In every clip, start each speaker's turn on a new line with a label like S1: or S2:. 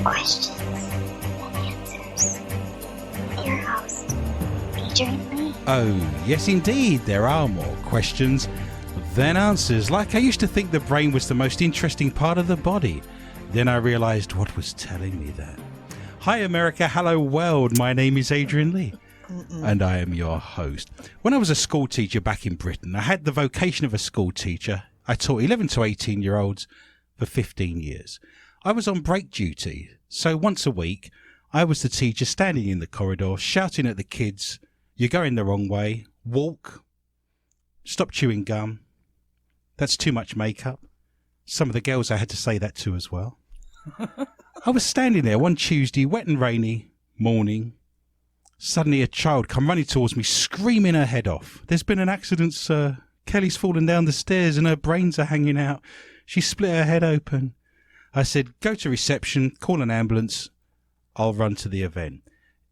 S1: Questions and answers. Your host, Adrian Lee.
S2: Oh, yes indeed, there are more questions than answers. Like I used to think the brain was the most interesting part of the body. Then I realised what was telling me that. Hi America, hello world, my name is Adrian Lee. And I am your host. When I was a school teacher back in Britain, I had the vocation of a school teacher. I taught 11 to 18 year olds for 15 years. I was on break duty, so once a week I was the teacher standing in the corridor shouting at the kids, "You're going the wrong way, walk, stop chewing gum, that's too much makeup." Some of the girls I had to say that to as well. I was standing there one Tuesday, wet and rainy morning. Suddenly a child come running towards me, screaming her head off. "There's been an accident, sir. Kelly's fallen down the stairs and her brains are hanging out. She split her head open." I said, "Go to reception, call an ambulance. I'll run to the event."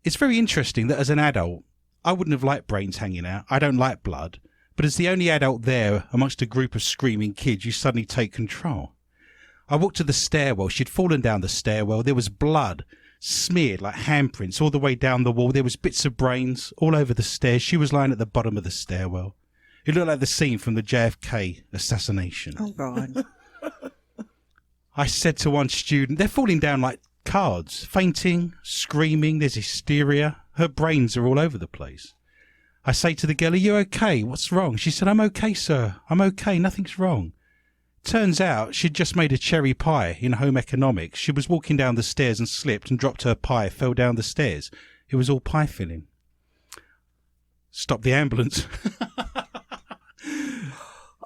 S2: It's very interesting that as an adult, I wouldn't have liked brains hanging out. I don't like blood. But as the only adult there amongst a group of screaming kids, you suddenly take control. I walked to the stairwell. She'd fallen down the stairwell. There was blood smeared like handprints all the way down the wall. There was bits of brains all over the stairs. She was lying at the bottom of the stairwell. It looked like the scene from the JFK assassination.
S3: Oh, God.
S2: I said to one student, "They're falling down like cards, fainting, screaming, there's hysteria. Her brains are all over the place." I say to the girl, "Are you okay? What's wrong?" She said, "I'm okay, sir. I'm okay. Nothing's wrong." Turns out she'd just made a cherry pie in home economics. She was walking down the stairs and slipped and dropped her pie, fell down the stairs. It was all pie filling. Stop the ambulance.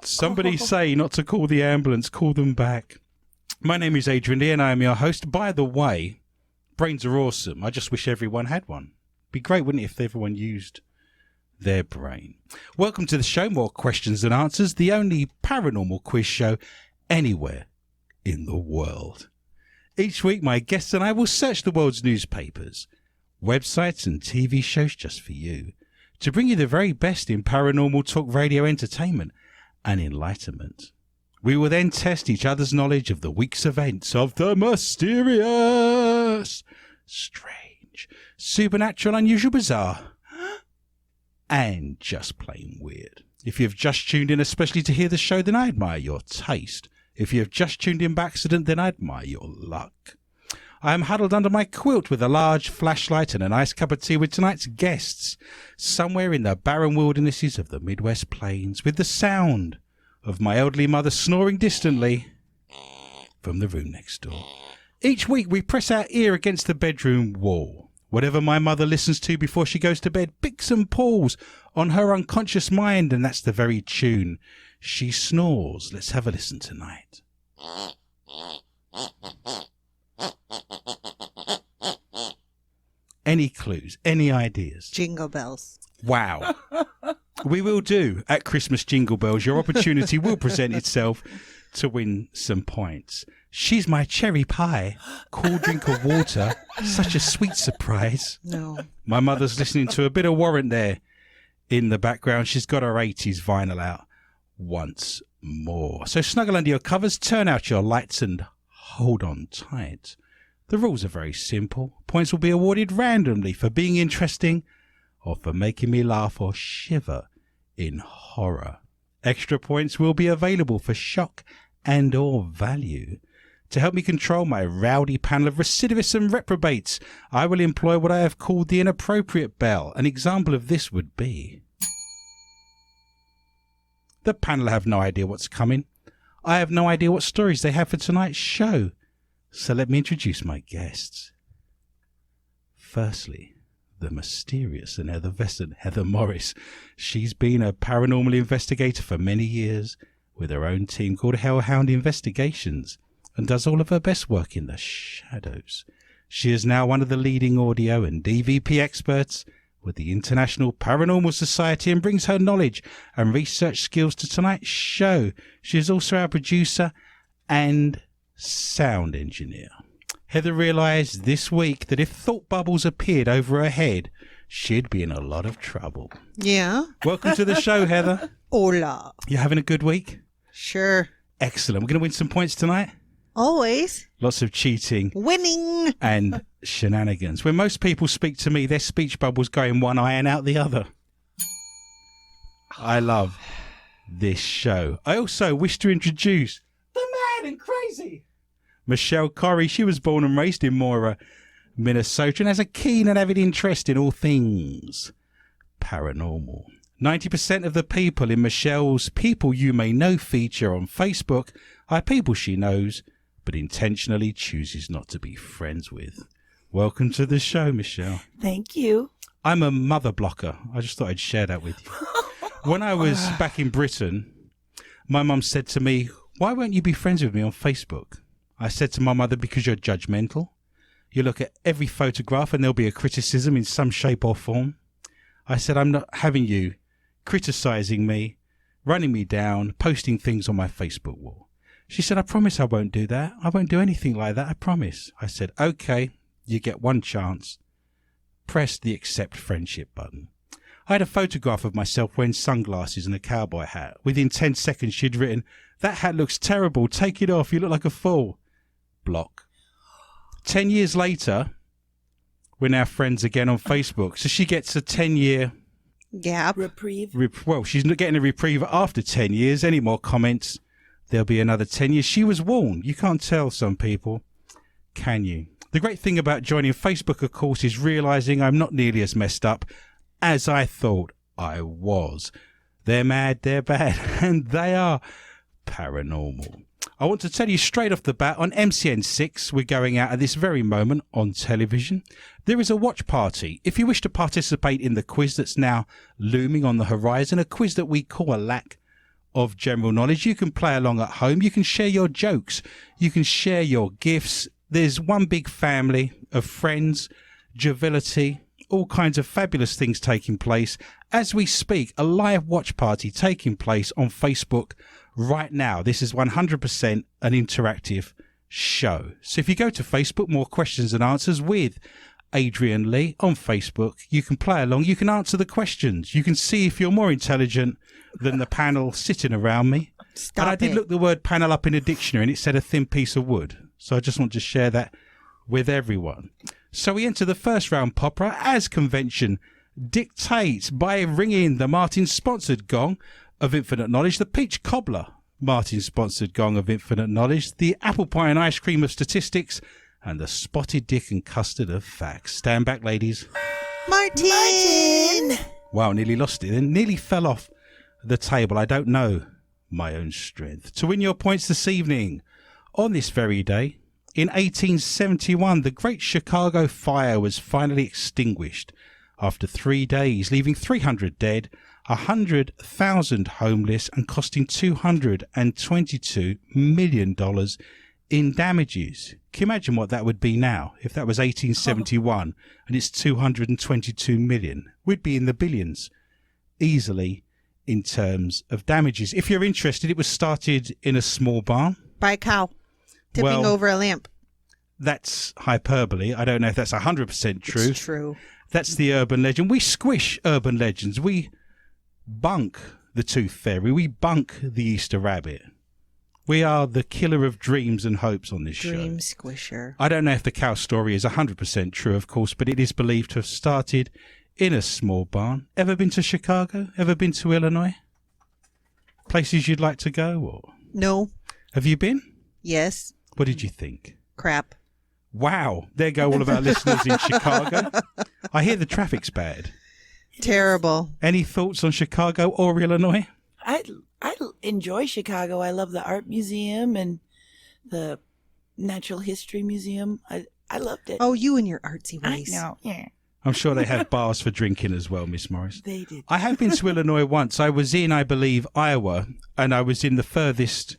S2: Somebody say not to call the ambulance. Call them back. My name is Adrian Lee and I am your host. By the way, brains are awesome. I just wish everyone had one. Be great, wouldn't it, if everyone used their brain. Welcome to the show, More Questions Than Answers, the only paranormal quiz show anywhere in the world. Each week, my guests and I will search the world's newspapers, websites and TV shows just for you to bring you the very best in paranormal talk radio entertainment and enlightenment. We will then test each other's knowledge of the week's events of the mysterious, strange, supernatural, unusual, bizarre, and just plain weird. If you've just tuned in especially to hear the show, then I admire your taste. If you have just tuned in by accident, then I admire your luck. I am huddled under my quilt with a large flashlight and a nice cup of tea with tonight's guests, somewhere in the barren wildernesses of the Midwest Plains, with the sound of my elderly mother snoring distantly from the room next door. Each week we press our ear against the bedroom wall. Whatever my mother listens to before she goes to bed picks and pulls on her unconscious mind, and that's the very tune she snores. Let's have a listen tonight. Any clues? Any ideas?
S3: Jingle bells.
S2: Wow. We will do at Christmas Jingle Bells. Your opportunity will present itself to win some points. She's my cherry pie. Cool drink of water. Such a sweet surprise.
S3: No.
S2: My mother's listening to a bit of Warrant there in the background. She's got her 80s vinyl out once more. So snuggle under your covers, turn out your lights and hold on tight. The rules are very simple. Points will be awarded randomly for being interesting or for making me laugh or shiver in horror. Extra points will be available for shock and or value. To help me control my rowdy panel of recidivists and reprobates, I will employ what I have called the inappropriate bell. An example of this would be... The panel have no idea what's coming. I have no idea what stories they have for tonight's show. So let me introduce my guests. Firstly, the mysterious and effervescent Heather Morris. She's been a paranormal investigator for many years with her own team called Hellhound Investigations and does all of her best work in the shadows. She is now one of the leading audio and DVP experts with the International Paranormal Society and brings her knowledge and research skills to tonight's show. She is also our producer and sound engineer. Heather realised this week that if thought bubbles appeared over her head, she'd be in a lot of trouble.
S3: Yeah.
S2: Welcome to the show, Heather.
S3: Hola.
S2: You having a good week?
S3: Sure.
S2: Excellent. We're going to win some points tonight.
S3: Always.
S2: Lots of cheating.
S3: Winning.
S2: And shenanigans. When most people speak to me, their speech bubbles go in one eye and out the other. I love this show. I also wish to introduce the mad and crazy Michelle Corrie. She was born and raised in Mqta, Minnesota, and has a keen and avid interest in all things paranormal. 90% of the people in Michelle's People You May Know feature on Facebook are people she knows, but intentionally chooses not to be friends with. Welcome to the show, Michelle.
S4: Thank you.
S2: I'm a mother blocker. I just thought I'd share that with you. When I was back in Britain, my mum said to me, "Why won't you be friends with me on Facebook?" I said to my mother, "Because you're judgmental. You look at every photograph and there'll be a criticism in some shape or form." I said, "I'm not having you criticising me, running me down, posting things on my Facebook wall." She said, "I promise I won't do that. I won't do anything like that. I promise." I said, "Okay, you get one chance. Press the accept friendship button." I had a photograph of myself wearing sunglasses and a cowboy hat. Within 10 seconds, she'd written, "That hat looks terrible. Take it off. You look like a fool." Block. 10 years later, we're now friends again on Facebook. So she gets a 10-year
S3: Gap.
S4: Reprieve.
S2: well, she's not getting a reprieve after 10 years. Any more comments, there'll be another 10 years. She was warned. You can't tell some people, can you? The great thing about joining Facebook, of course, is realising I'm not nearly as messed up as I thought I was. They're mad, they're bad, and they are paranormal. I want to tell you straight off the bat, on MCN6, we're going out at this very moment on television. There is a watch party. If you wish to participate in the quiz that's now looming on the horizon, a quiz that we call a lack of general knowledge, you can play along at home. You can share your jokes. You can share your gifts. There's one big family of friends, joviality, all kinds of fabulous things taking place. As we speak, a live watch party taking place on Facebook right now. This is 100% an interactive show. So if you go to Facebook, More Questions and Answers with Adrian Lee on Facebook, you can play along. You can answer the questions. You can see if you're more intelligent than the panel sitting around me. And I did look the word panel up in a dictionary and it said a thin piece of wood. So I just want to share that with everyone. So we enter the first round, Popper, as convention dictates, by ringing the Martin-sponsored gong of Infinite Knowledge, the Peach Cobbler Martin-sponsored gong of Infinite Knowledge, the Apple Pie and Ice Cream of Statistics, and the Spotted Dick and Custard of Facts. Stand back, ladies.
S3: Martin!
S2: Wow, nearly lost it then. Nearly fell off the table. I don't know my own strength. To win your points this evening, on this very day, in 1871, the Great Chicago Fire was finally extinguished after 3 days, leaving 300 dead, 100,000 homeless, and costing $222 million in damages. Can you imagine what that would be now if that was 1871 and it's 222 million? We'd be in the billions easily in terms of damages. If you're interested, it was started in a small barn.
S3: By a cow. Tipping over a lamp.
S2: That's hyperbole. I don't know if that's 100% true.
S3: It's true.
S2: That's the urban legend. We squish urban legends. We bunk the Tooth Fairy. We bunk the Easter Rabbit. We are the killer of dreams and hopes on this show.
S3: Dream squisher.
S2: I don't know if the cow story is 100% true, of course, but it is believed to have started in a small barn. Ever been to Chicago? Ever been to Illinois? Places you'd like to go? Or
S3: No.
S2: have you been?
S3: Yes.
S2: What did you think?
S3: Crap.
S2: Wow, there go all of our listeners in Chicago. I hear the traffic's bad.
S3: Terrible.
S2: Any thoughts on Chicago or Illinois?
S4: I enjoy Chicago. I love the art museum and the natural history museum. I loved it.
S3: Oh, you and your artsy
S4: I
S3: ways.
S4: know. Yeah.
S2: I'm sure they have bars for drinking as well, Miss Morris.
S4: They did.
S2: I have been to Illinois once. I was in, I believe, Iowa, and I was in the furthest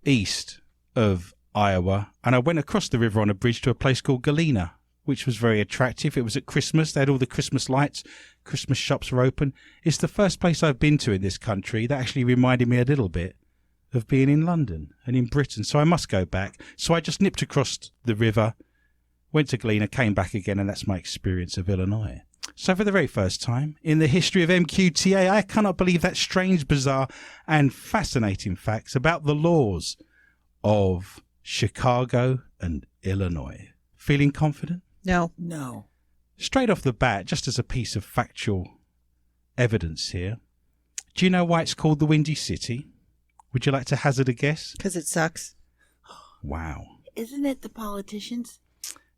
S2: east of Iowa, and I went across the river on a bridge to a place called Galena, which was very attractive. It was at Christmas. They had all the Christmas lights. Christmas shops were open. It's the first place I've been to in this country that actually reminded me a little bit of being in London and in Britain. So I must go back. So I just nipped across the river, went to Galena, came back again, and that's my experience of Illinois. So for the very first time in the history of MQTA, I cannot believe that strange, bizarre, and fascinating facts about the laws of Chicago and Illinois. Feeling confident?
S3: No.
S4: No.
S2: Straight off the bat, just as a piece of factual evidence here, do you know why it's called the Windy City? Would you like to hazard a guess?
S3: Because it sucks.
S2: Wow.
S4: Isn't it the politicians?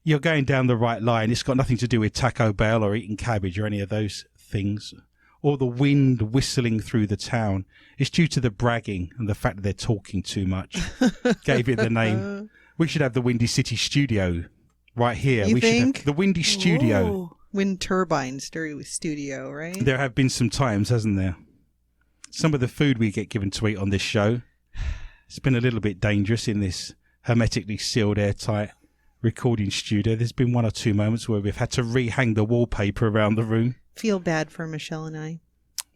S2: You're going down the right line. It's got nothing to do with Taco Bell or eating cabbage or any of those things, or the wind whistling through the town. It's due to the bragging and the fact that they're talking too much. Gave it the name. We should have the Windy City studio right here.
S3: You
S2: we
S3: think?
S2: should have the Windy studio.
S4: Whoa.
S3: Wind turbines during studio, right?
S2: There have been some times, hasn't there? Some of the food we get given to eat on this show, it's been a little bit dangerous in this hermetically sealed, airtight recording studio. There's been one or two moments where we've had to rehang the wallpaper around the room.
S3: Feel bad for Michelle and I.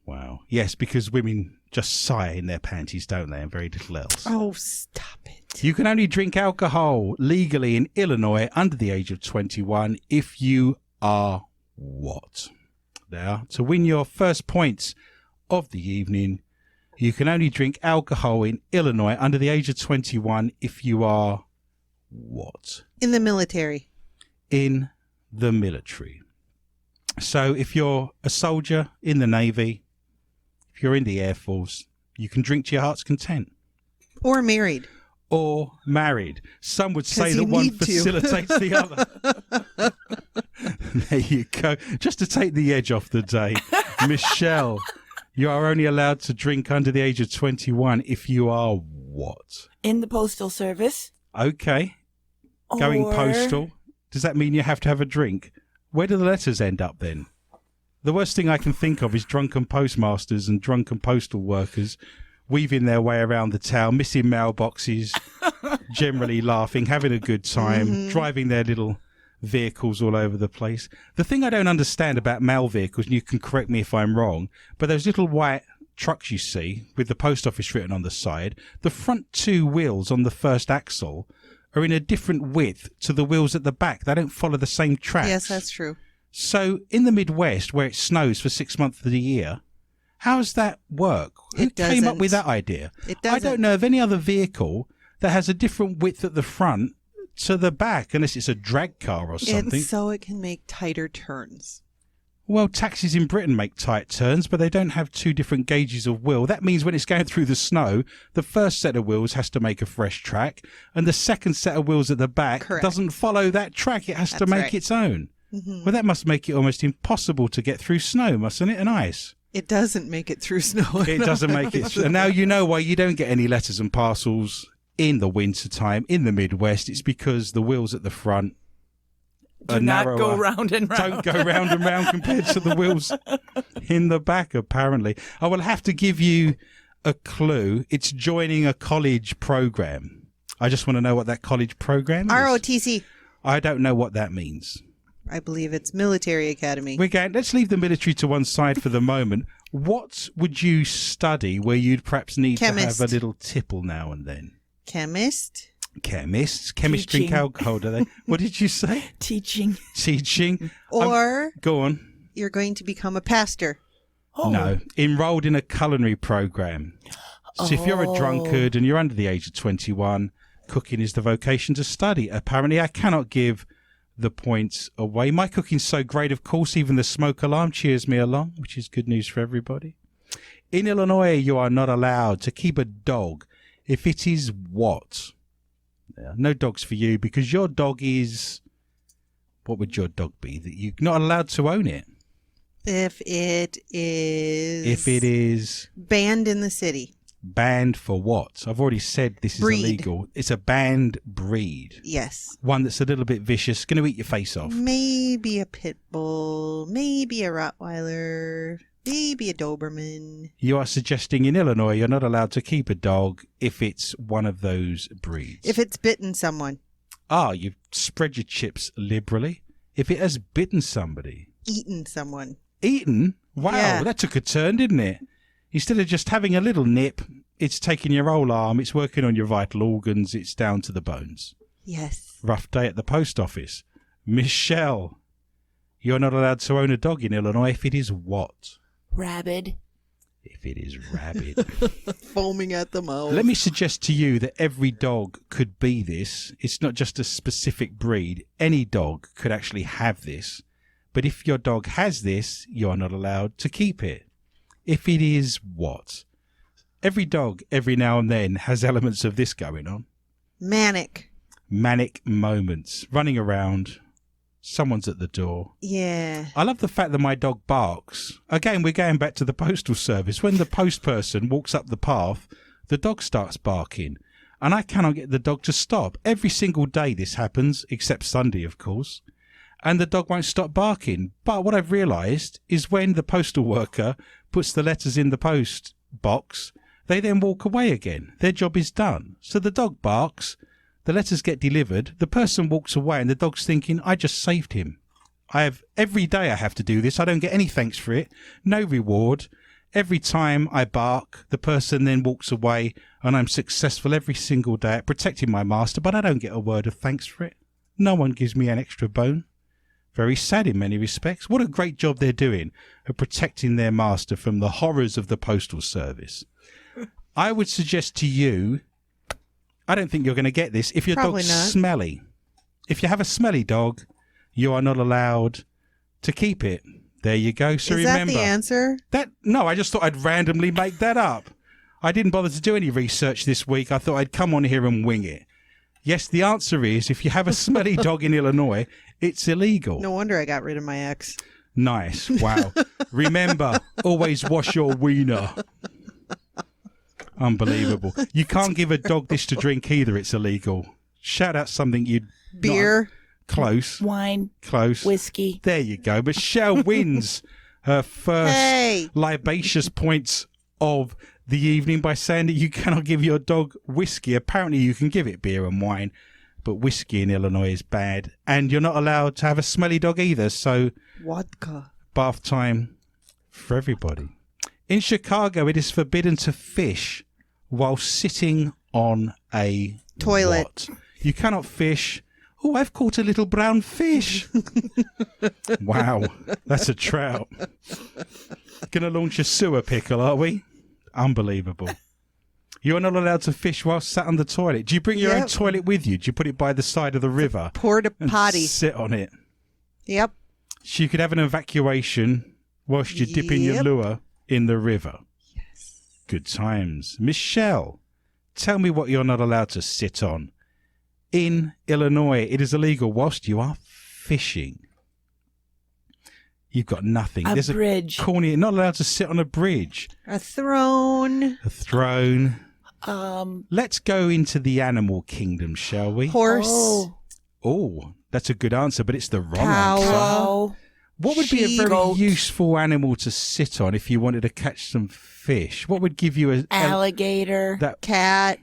S2: Wow. Yes, because women just sigh in their panties, don't they? And very little else.
S3: Oh, stop it.
S2: You can only drink alcohol legally in Illinois under the age of 21 if you are what? Now, to win your first points of the evening, you can only drink alcohol in Illinois under the age of 21 if you are what?
S3: In the military.
S2: In the military. So if you're a soldier in the Navy, if you're in the Air Force, you can drink to your heart's content.
S3: Or married.
S2: Or married. Some would say
S3: 'Cause
S2: that
S3: you
S2: one
S3: need to.
S2: facilitates the other. There you go. Just to take the edge off the day. Michelle, you are only allowed to drink under the age of 21 if you are what?
S4: In the postal service.
S2: Okay. Going
S4: Or-
S2: postal. Does that mean you have to have a drink? Where do the letters end up then? The worst thing I can think of is drunken postmasters and drunken postal workers weaving their way around the town, missing mailboxes, generally laughing, having a good time, driving their little vehicles all over the place. The thing I don't understand about mail vehicles, and you can correct me if I'm wrong, but those little white trucks you see with the post office written on the side, the front two wheels on the first axle are in a different width to the wheels at the back. They don't follow the same tracks.
S3: Yes, that's true.
S2: So in the Midwest, where it snows for 6 months of the year, how does that work? Who
S3: It
S2: came up
S3: doesn't.
S2: with that idea?
S3: It
S2: I
S3: doesn't.
S2: don't know of any other vehicle that has a different width at the front to the back, unless it's a drag car or something.
S3: It's so it can make tighter turns.
S2: Well, taxis in Britain make tight turns, but they don't have two different gauges of wheel. That means when it's going through the snow, the first set of wheels has to make a fresh track, and the second set of wheels at the back
S3: Correct.
S2: doesn't follow that track. It has to
S3: That's
S2: make
S3: right.
S2: its own.
S3: Mm-hmm.
S2: Well, that must make it almost impossible to get through snow, mustn't it, and ice?
S3: It doesn't make it through snow.
S2: It doesn't make it. And now you know why you don't get any letters and parcels in the winter time in the Midwest. It's because the wheels at the front
S4: Do not go round and round.
S2: Don't go round and round compared to the wheels in the back, apparently. I will have to give you a clue. It's joining a college program. I just want to know what that college program is.
S3: ROTC.
S2: I don't know what that means.
S3: I believe it's military academy.
S2: Let's leave the military to one side for the moment. What would you study where you'd perhaps need
S3: Chemist.
S2: to have a little tipple now and then?
S3: Chemist.
S2: Chemists. Chemists drink
S4: Teaching.
S2: alcohol, do they? What did you say?
S4: Teaching.
S2: Teaching.
S3: Or
S2: Go on.
S3: you're going to become a pastor.
S4: Oh.
S2: No. Enrolled in a culinary program. So if you're a drunkard and you're under the age of 21, cooking is the vocation to study. Apparently, I cannot give the points away. My cooking's so great, of course, even the smoke alarm cheers me along, which is good news for everybody. In Illinois, you are not allowed to keep a dog if it is what? No dogs for you, because your dog is... What would your dog be? That you're not allowed to own it.
S3: If it is
S2: If it is
S3: banned in the city.
S2: Banned for what? I've already said this is
S3: Breed.
S2: illegal. It's a banned breed.
S3: Yes.
S2: One that's a little bit vicious, going to eat your face off.
S3: Maybe a pit bull, maybe a Rottweiler, maybe a Doberman.
S2: You are suggesting in Illinois you're not allowed to keep a dog if it's one of those breeds.
S3: If it's bitten someone.
S2: You've spread your chips liberally. If it has bitten somebody.
S3: Eaten someone.
S2: Eaten? Wow,
S3: Yeah.
S2: that took a turn, didn't it? Instead of just having a little nip, it's taking your whole arm, it's working on your vital organs, it's down to the bones.
S3: Yes.
S2: Rough day at the post office. Michelle, you're not allowed to own a dog in Illinois if it is what?
S4: Rabid.
S2: If it is rabid.
S3: Foaming at the mouth.
S2: Let me suggest to you that every dog could be this. It's not just a specific breed. Any dog could actually have this. But if your dog has this, you are not allowed to keep it. If it is what? Every dog, every now and then, has elements of this going on.
S3: Manic.
S2: Manic moments. Running around. Someone's at the door.
S3: Yeah.
S2: I love the fact that my dog barks. Again, we're going back to the postal service. When the post person walks up the path, the dog starts barking. And I cannot get the dog to stop. Every single day this happens, except Sunday, of course. And the dog won't stop barking. But what I've realised is when the postal worker puts the letters in the post box, they then walk away again. Their job is done. So the dog barks, the letters get delivered, the person walks away, and the dog's thinking, I just saved him. Every day I have to do this. I don't get any thanks for it. No reward. Every time I bark, the person then walks away, and I'm successful every single day at protecting my master, but I don't get a word of thanks for it. No one gives me an extra bone. Very sad in many respects. What a great job they're doing of protecting their master from the horrors of the postal service. I would suggest to you, I don't think you're going to get this, if your
S3: Probably
S2: dog's
S3: not.
S2: smelly. If you have a smelly dog, you are not allowed to keep it. There you go. So
S3: Is
S2: remember
S3: that the answer?
S2: No, I just thought I'd randomly make that up. I didn't bother to do any research this week. I thought I'd come on here and wing it. Yes, the answer is if you have a smelly dog in Illinois, it's illegal.
S3: No wonder I got rid of my ex.
S2: Nice. Wow. Remember, always wash your wiener. Unbelievable. You can't give a dog this to drink either. It's illegal. Shout out something you'd...
S3: Beer.
S2: Close.
S4: Wine.
S2: Close.
S4: Whiskey.
S2: There you go. Michelle wins her first
S3: Hey.
S2: libacious points of the evening by saying that you cannot give your dog whiskey. Apparently you can give it beer and wine, but whiskey in Illinois is bad. And you're not allowed to have a smelly dog either, so
S3: Vodka.
S2: bath time for everybody. In Chicago, it is forbidden to fish while sitting on a
S3: Toilet.
S2: what? You cannot fish. Oh, I've caught a little brown fish. Wow, that's a trout. Gonna launch a sewer pickle, are we? Unbelievable. You're not allowed to fish while sat on the toilet. Do you bring your own
S3: Yep.
S2: toilet with you? Do you put it by the side of the river
S3: Porta
S2: and
S3: potty.
S2: sit on it?
S3: Yep.
S2: So you could have an evacuation whilst you're dipping your
S3: Yep.
S2: lure in the river. Yes. Good times. Michelle, tell me what you're not allowed to sit on. In Illinois, it is illegal whilst you are fishing. You've got nothing.
S4: A
S2: There's
S4: bridge.
S2: a corner. You're not allowed to sit on a bridge.
S3: A throne.
S2: A throne.
S4: Um.
S2: Let's go into the animal kingdom, shall we?
S3: Horse.
S2: Oh, that's a good answer, but it's the wrong
S3: Cow.
S2: answer.
S4: Cow.
S2: What would be a
S3: sheep,
S2: very
S4: goat.
S2: useful animal to sit on if you wanted to catch some fish? What would give you a
S4: Alligator.
S2: that?
S3: Cat.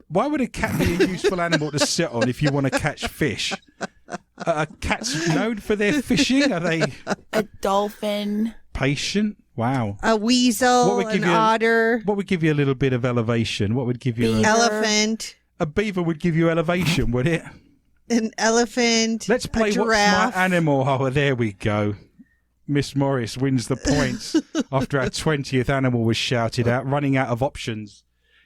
S2: Why would a cat be a useful animal to sit on if you want to catch fish? Cats known for their fishing? Are they
S4: A dolphin.
S2: patient? Wow.
S3: A weasel.
S2: What would give
S3: An
S2: you a-
S3: otter.
S2: What would give you a little bit of elevation? What would give you
S4: Beaver.
S3: Elephant.
S2: a beaver? Would give you elevation, would it?
S3: An elephant.
S2: Let's play
S3: a
S2: What's
S3: giraffe.
S2: My Animal. Oh, there we go. Miss Morris wins the points after our 20th animal was shouted out, running out of options.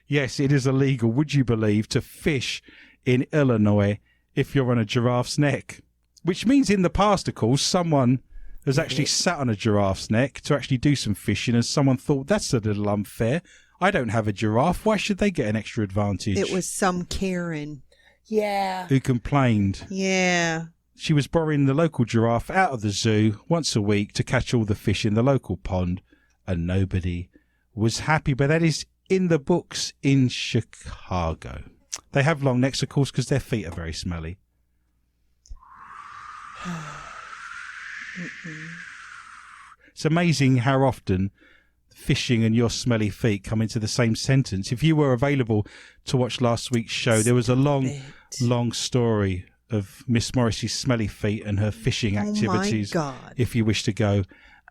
S2: Yes, it is illegal, would you believe, to fish in Illinois if you're on a giraffe's neck. Which means in the past, of course, someone has actually sat on a giraffe's neck to actually do some fishing, and someone thought, that's a little unfair. I don't have a giraffe. Why should they get an extra advantage?
S3: It was some Karen.
S4: Yeah.
S2: Who complained.
S3: Yeah.
S2: She was borrowing the local giraffe out of the zoo once a week to catch all the fish in the local pond, and nobody was happy. But that is in the books in Chicago. They have long necks, of course, because their feet are very smelly. It's amazing how often fishing and your smelly feet come into the same sentence. If you were available to watch last week's show, there was a long story of Miss Morrissey's smelly feet and her fishing activities.
S3: Oh my God.
S2: If you wish to go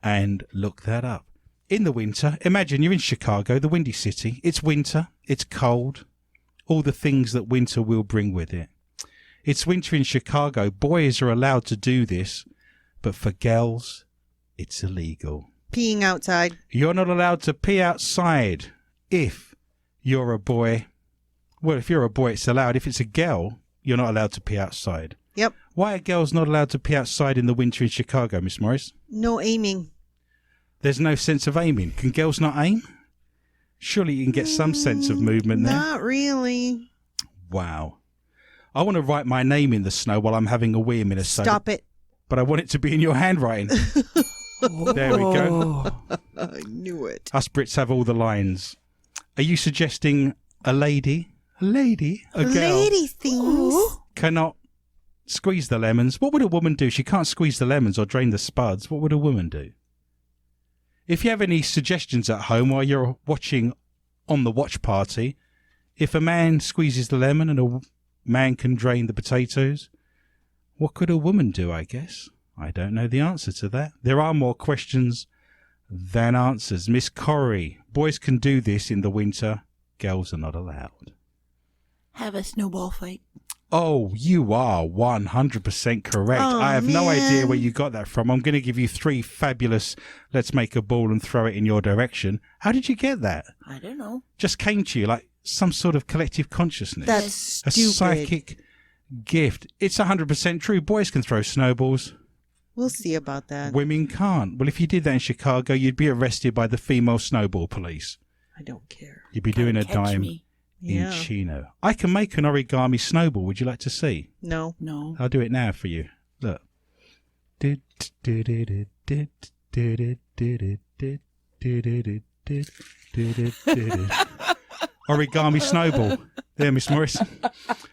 S2: and look that up. In the winter, imagine you're in Chicago, the Windy City. It's winter, it's cold, all the things that winter will bring with it. It's winter in Chicago. Boys are allowed to do this, but for girls, it's illegal.
S3: Peeing outside.
S2: You're not allowed to pee outside if you're a boy. Well, if you're a boy, it's allowed. If it's a girl, you're not allowed to pee outside.
S3: Yep.
S2: Why are girls not allowed to pee outside in the winter in Chicago, Miss Morris?
S3: No aiming.
S2: There's no sense of aiming. Can girls not aim? Surely you can get some sense of movement there.
S3: Not really.
S2: Wow. I want to write my name in the snow while I'm having a wee in Minnesota.
S3: Stop it.
S2: But I want it to be in your handwriting. There we go.
S3: I knew it.
S2: Us Brits have all the lines. Are you suggesting a lady, a girl
S3: Lady things.
S2: cannot squeeze the lemons? What would a woman do? She can't squeeze the lemons or drain the spuds. What would a woman do? If you have any suggestions at home while you're watching on the watch party, if a man squeezes the lemon and a man can drain the potatoes, what could a woman do, I guess? I don't know the answer to that. There are more questions than answers. Miss Corrie, boys can do this in the winter. Girls are not allowed.
S4: Have a snowball fight.
S2: Oh, you are 100% correct.
S3: Oh,
S2: I have no idea
S3: man.
S2: where you got that from. I'm going to give you 3 fabulous, let's make a ball and throw it in your direction. How did you get that?
S4: I don't know.
S2: Just came to you like some sort of collective consciousness.
S3: That's
S2: a
S3: stupid.
S2: psychic gift. It's 100% true. Boys can throw snowballs.
S3: We'll see about that.
S2: Women can't. Well, if you did that in Chicago, you'd be arrested by the female snowball police.
S3: I don't care.
S2: You'd be doing a
S4: Catch
S2: dime
S4: me.
S2: in
S3: Yeah.
S2: Chino. I can make an origami snowball. Would you like to see?
S3: No.
S4: No.
S2: I'll do it now for you. Look. Origami snowball. There, Miss Morris.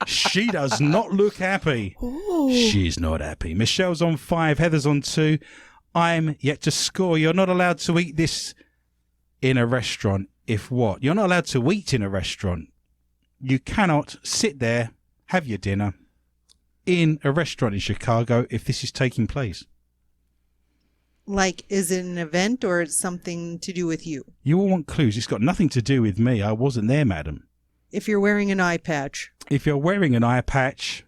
S2: She does not look happy.
S4: Ooh.
S2: She's not happy. Michelle's on 5, Heather's on 2. I'm yet to score. You're not allowed to eat this in a restaurant. If what? You're not allowed to eat in a restaurant. You cannot sit there, have your dinner in a restaurant in Chicago if this is taking place.
S3: Like, is it an event or it's something to do with you?
S2: You all want clues. It's got nothing to do with me. I wasn't there, madam.
S3: If you're wearing an eye patch.
S2: If you're wearing an eye patch,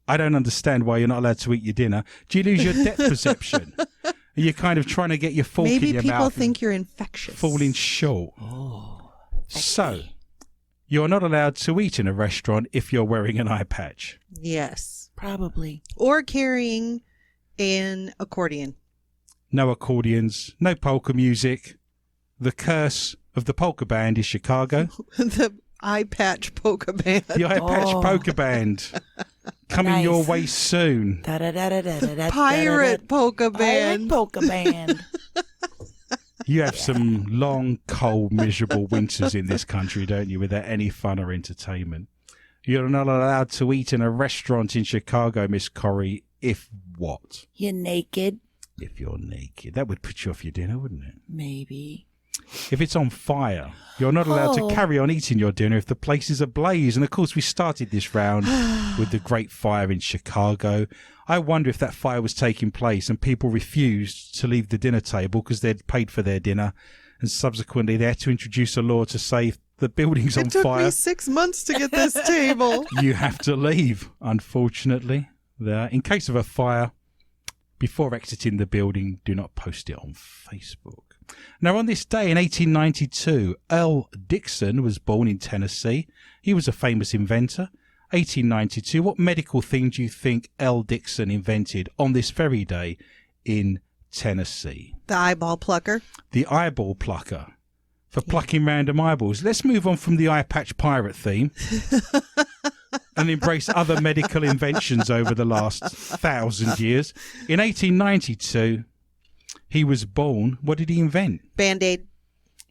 S2: I don't understand why you're not allowed to eat your dinner. Do you lose your depth perception? Are you kind of trying to get your fork
S3: Maybe
S2: in your
S3: people
S2: mouth
S3: think you're infectious.
S2: falling short?
S4: Oh.
S2: So, you're not allowed to eat in a restaurant if you're wearing an eye patch.
S3: Yes.
S4: Probably.
S3: Or carrying an accordion.
S2: No accordions, no polka music. The curse of the polka band is Chicago.
S3: The eye patch polka band.
S2: The eye patch polka band. Coming
S4: Nice.
S2: your way soon.
S4: Da-da-da-da-da-da-da.
S3: Pirate polka
S4: Pirate
S3: band.
S4: polka band.
S2: You have some long, cold, miserable winters in this country, don't you, without any fun or entertainment. You're not allowed to eat in a restaurant in Chicago, Miss Corrie, if what?
S4: You're naked.
S2: If you're naked. That would put you off your dinner, wouldn't it?
S4: Maybe.
S2: If it's on fire, you're not allowed
S4: Oh.
S2: to carry on eating your dinner if the place is ablaze. And of course, we started this round with the Great Fire in Chicago. I wonder if that fire was taking place and people refused to leave the dinner table because they'd paid for their dinner. And subsequently, they had to introduce a law to say if the building's on
S3: It took
S2: fire,
S3: me 6 months to get this table.
S2: you have to leave, unfortunately. In case of a fire, before exiting the building, do not post it on Facebook. Now, on this day in 1892, Earl Dixon was born in Tennessee. He was a famous inventor. 1892, what medical thing do you think Earl Dixon invented on this very day in Tennessee?
S3: The eyeball plucker.
S2: The eyeball plucker. For plucking random eyeballs. Let's move on from the eye patch pirate theme and embrace other medical inventions over the last 1,000 years. In 1892, he was born. What did he invent?
S3: Band-Aid.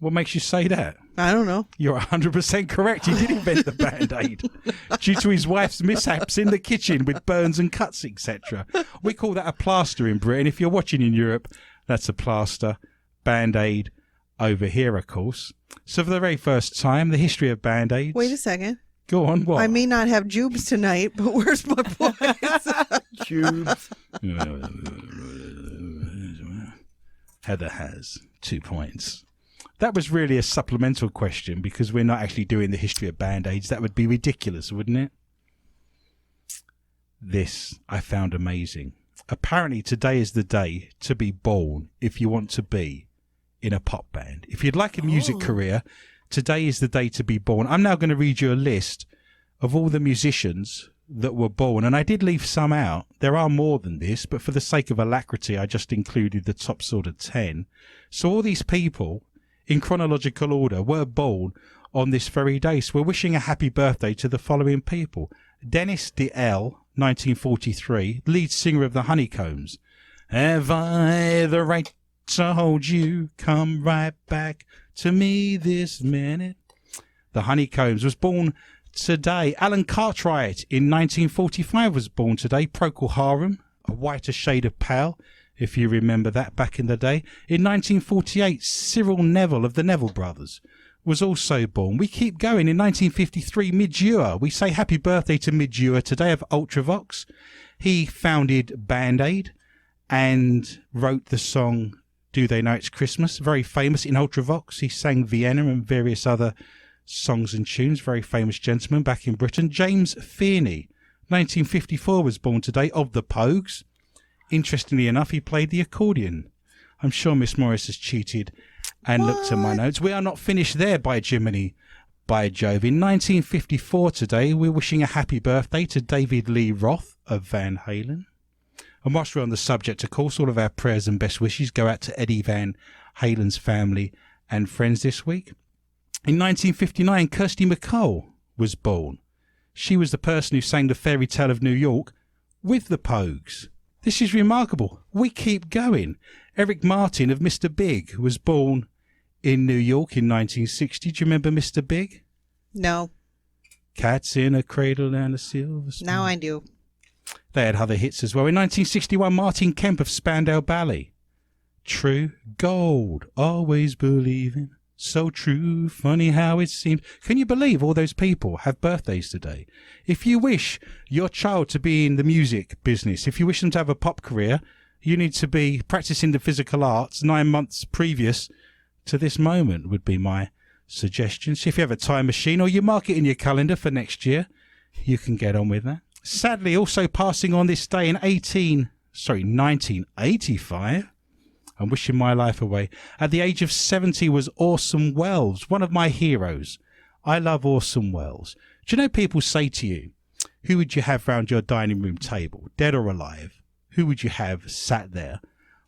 S2: What makes you say that?
S3: I don't know.
S2: You're 100% correct. He did invent the Band-Aid due to his wife's mishaps in the kitchen with burns and cuts, etc. We call that a plaster in Britain. If you're watching in Europe, that's a plaster. Band-Aid over here, of course. So for the very first time, the history of Band-Aids.
S3: Wait a second.
S2: Go on, what?
S3: I may not have jubes tonight, but where's my points?
S4: Tubes.
S2: Heather has 2 points. That was really a supplemental question because we're not actually doing the history of Band-Aids. That would be ridiculous, wouldn't it? This I found amazing. Apparently today is the day to be born if you want to be in a pop band. If you'd like a music career, today is the day to be born. I'm now going to read you a list of all the musicians that were born, and I did leave some out. There are more than this, but for the sake of alacrity, I just included the top sort of 10. So all these people, in chronological order, were born on this very day. So we're wishing a happy birthday to the following people. Dennis DeL, 1943, lead singer of the Honeycombs. Have I the right to hold you? Come right back to me this minute. The Honeycombs was born today. Alan Cartwright in 1945 was born today. Procol Harum, a whiter shade of pale, if you remember that back in the day. In 1948, Cyril Neville of the Neville Brothers was also born. We keep going. In 1953, Midge Ure. We say happy birthday to Midge Ure today of Ultravox. He founded Band-Aid and wrote the song Do They Know It's Christmas? Very famous in Ultravox. He sang Vienna and various other songs and tunes. Very famous gentleman back in Britain. James Fearney, 1954, was born today of the Pogues. Interestingly enough, he played the accordion. I'm sure Miss Morris has cheated and looked at my notes. We are not finished there, by Jiminy, by Jove. In 1954 today, we're wishing a happy birthday to David Lee Roth of Van Halen. And whilst we're on the subject, of course, all of our prayers and best wishes go out to Eddie Van Halen's family and friends this week. In 1959, Kirsty MacColl was born. She was the person who sang the Fairy Tale of New York with the Pogues. This is remarkable. We keep going. Eric Martin of Mr. Big was born in New York in 1960. Do you remember Mr. Big?
S3: No.
S2: Cats in a Cradle and a Silver Spoon.
S3: Now I do.
S2: They had other hits as well. In 1961, Martin Kemp of Spandau Ballet. True gold, always believing. So true, funny how it seems. Can you believe all those people have birthdays today? If you wish your child to be in the music business, if you wish them to have a pop career, you need to be practicing the physical arts 9 months previous to this moment would be my suggestion. So if you have a time machine or you mark it in your calendar for next year, you can get on with that. Sadly, also passing on this day in 1985, I'm wishing my life away. At the age of 70 was Orson Welles, one of my heroes. I love Orson Welles. Do you know people say to you, who would you have round your dining room table, dead or alive? Who would you have sat there?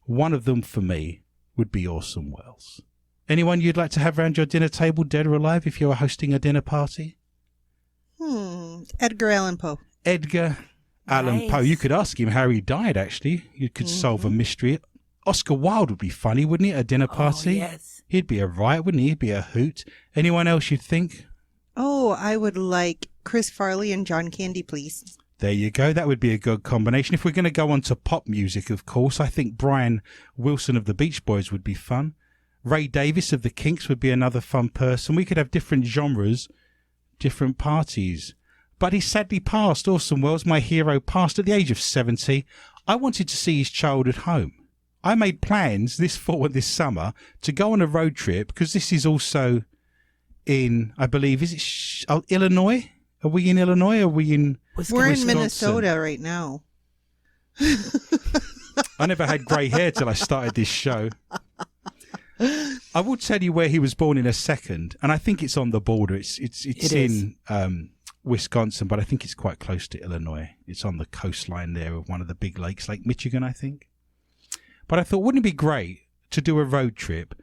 S2: One of them for me would be Orson Welles. Anyone you'd like to have round your dinner table, dead or alive, if you were hosting a dinner party?
S3: Edgar Allan Poe.
S2: Edgar Allan Poe. You could ask him how he died, actually. You could solve a mystery. Oscar Wilde would be funny, wouldn't he, at a dinner party?
S4: Oh, yes.
S2: He'd be a riot, wouldn't he? He'd be a hoot. Anyone else you'd think?
S3: Oh, I would like Chris Farley and John Candy, please.
S2: There you go. That would be a good combination. If we're going to go on to pop music, of course, I think Brian Wilson of the Beach Boys would be fun. Ray Davies of the Kinks would be another fun person. We could have different genres, different parties. But he sadly passed. Orson Welles, my hero, passed at the age of 70. I wanted to see his childhood home. I made plans this fall and this summer to go on a road trip because this is also in, I believe, is it Illinois? Are we in Illinois? Are we in
S3: We're in
S2: Wisconsin?
S3: Minnesota right now.
S2: I never had grey hair till I started this show. I will tell you where he was born in a second, and I think it's on the border. It's in Wisconsin, but I think it's quite close to Illinois. It's on the coastline there of one of the big lakes, Lake Michigan, I think. But I thought, wouldn't it be great to do a road trip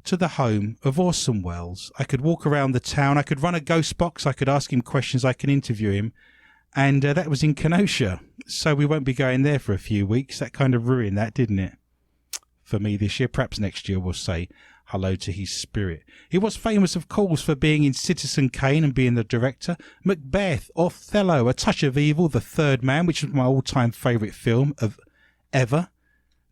S2: to the home of Orson Welles? I could walk around the town. I could run a ghost box. I could ask him questions. I could interview him. And that was in Kenosha. So we won't be going there for a few weeks. That kind of ruined that, didn't it? For me this year. Perhaps next year we'll say hello to his spirit. He was famous, of course, for being in Citizen Kane and being the director. Macbeth, Othello, A Touch of Evil, The Third Man, which is my all-time favourite film of ever.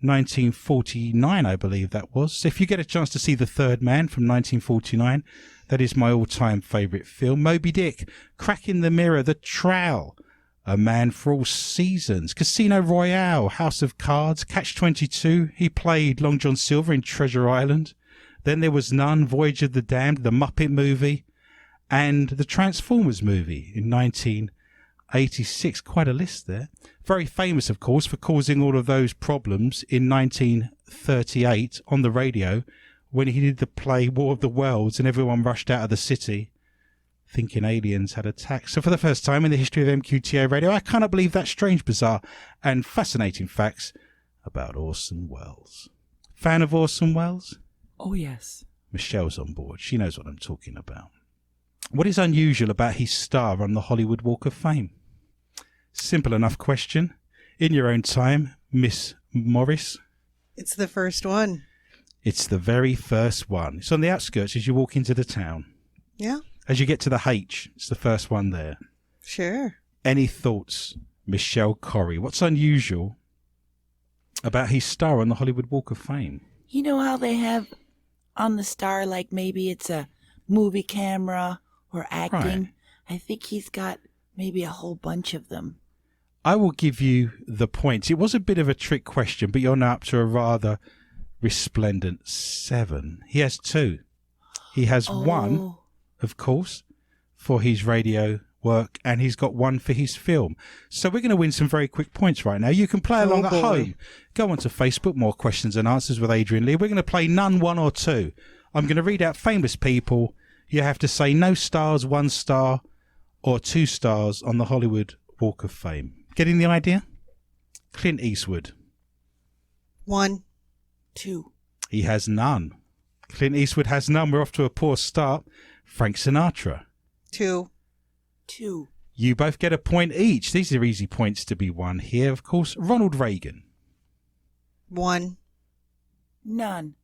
S2: 1949, I believe that was. So if you get a chance to see The Third Man from 1949, that is my all-time favourite film. Moby Dick, Crack in the Mirror, The Trowel, A Man for All Seasons, Casino Royale, House of Cards, Catch-22. He played Long John Silver in Treasure Island. Then there was None, Voyage of the Damned, The Muppet Movie, and the Transformers movie in 1986. Quite a list there. Very famous, of course, for causing all of those problems in 1938 on the radio when he did the play War of the Worlds and everyone rushed out of the city thinking aliens had attacked. So for the first time in the history of MQTA Radio, I cannot believe that strange, bizarre and fascinating facts about Orson Welles. Fan of Orson Welles?
S4: Oh, yes.
S2: Michelle's on board. She knows what I'm talking about. What is unusual about his star on the Hollywood Walk of Fame? Simple enough question. In your own time, Miss Morris.
S3: It's the first one.
S2: It's the very first one. It's on the outskirts as you walk into the town.
S3: Yeah,
S2: As you get to the H, it's the first one there.
S3: sure.
S2: Any thoughts, Michelle Corrie? What's unusual about his star on the Hollywood Walk of Fame?
S4: You know how they have on the star, like maybe it's a movie camera or acting?
S2: Right.
S4: I think he's got maybe a whole bunch of them.
S2: I will give you the points. It was a bit of a trick question, but you're now up to a rather resplendent 7. He has 2. He has 1, of course, for his radio work, and he's got 1 for his film. So we're going to win some very quick points right now. You can play along at home. Go onto Facebook, More Questions and Answers with Adrian Lee. We're going to play none, 1 or 2. I'm going to read out famous people. You have to say no stars, 1 star, or 2 stars on the Hollywood Walk of Fame. Getting the idea? Clint Eastwood.
S3: 1.
S4: 2.
S2: He has none. Clint Eastwood has none. We're off to a poor start. Frank Sinatra.
S3: 2.
S4: 2.
S2: You both get a point each. These are easy points to be won here, of course. Ronald Reagan.
S3: 1.
S4: None.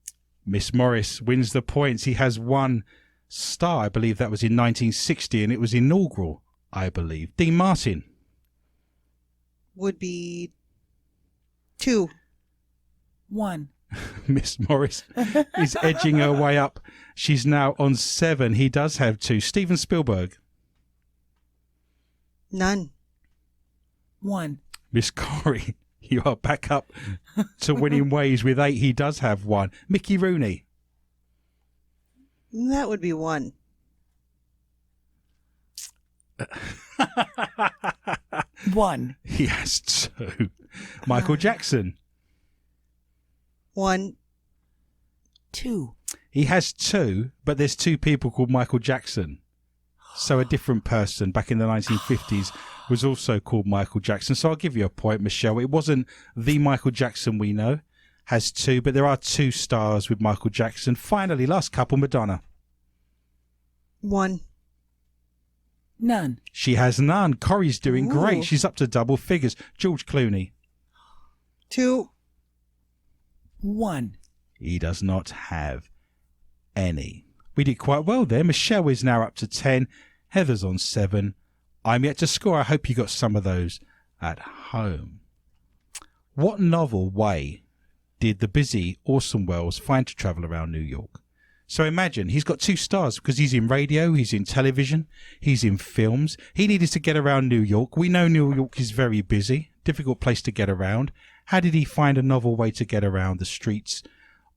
S2: Miss Morris wins the points. He has 1 star. I believe that was in 1960, and it was inaugural, I believe. Dean Martin.
S3: Would be 2.
S4: 1.
S2: Miss Morris is edging her way up. She's now on 7. He does have 2. Steven Spielberg.
S3: None.
S4: 1.
S2: Miss Corrie, you are back up to winning ways with 8. He does have 1. Mickey Rooney.
S3: That would be 1.
S4: 1.
S2: He has 2. Michael Jackson.
S3: 1.
S4: 2.
S2: He has 2, but there's 2 people called Michael Jackson. So a different person back in the 1950s was also called Michael Jackson. So I'll give you a point, Michelle. It wasn't the Michael Jackson we know. Has 2, but there are 2 stars with Michael Jackson. Finally, last couple, Madonna.
S3: 1.
S4: None.
S2: She has none. Corrie's doing
S3: Ooh.
S2: great. She's up to double figures. George Clooney.
S3: 2.
S4: 1.
S2: He does not have any. We did quite well there. Michelle is now up to 10. Heather's on 7. I'm yet to score. I hope you got some of those at home. What novel way did the busy Orson Welles find to travel around New York? So imagine, he's got 2 stars because he's in radio, he's in television, he's in films. He needed to get around New York. We know New York is very busy, difficult place to get around. How did he find a novel way to get around the streets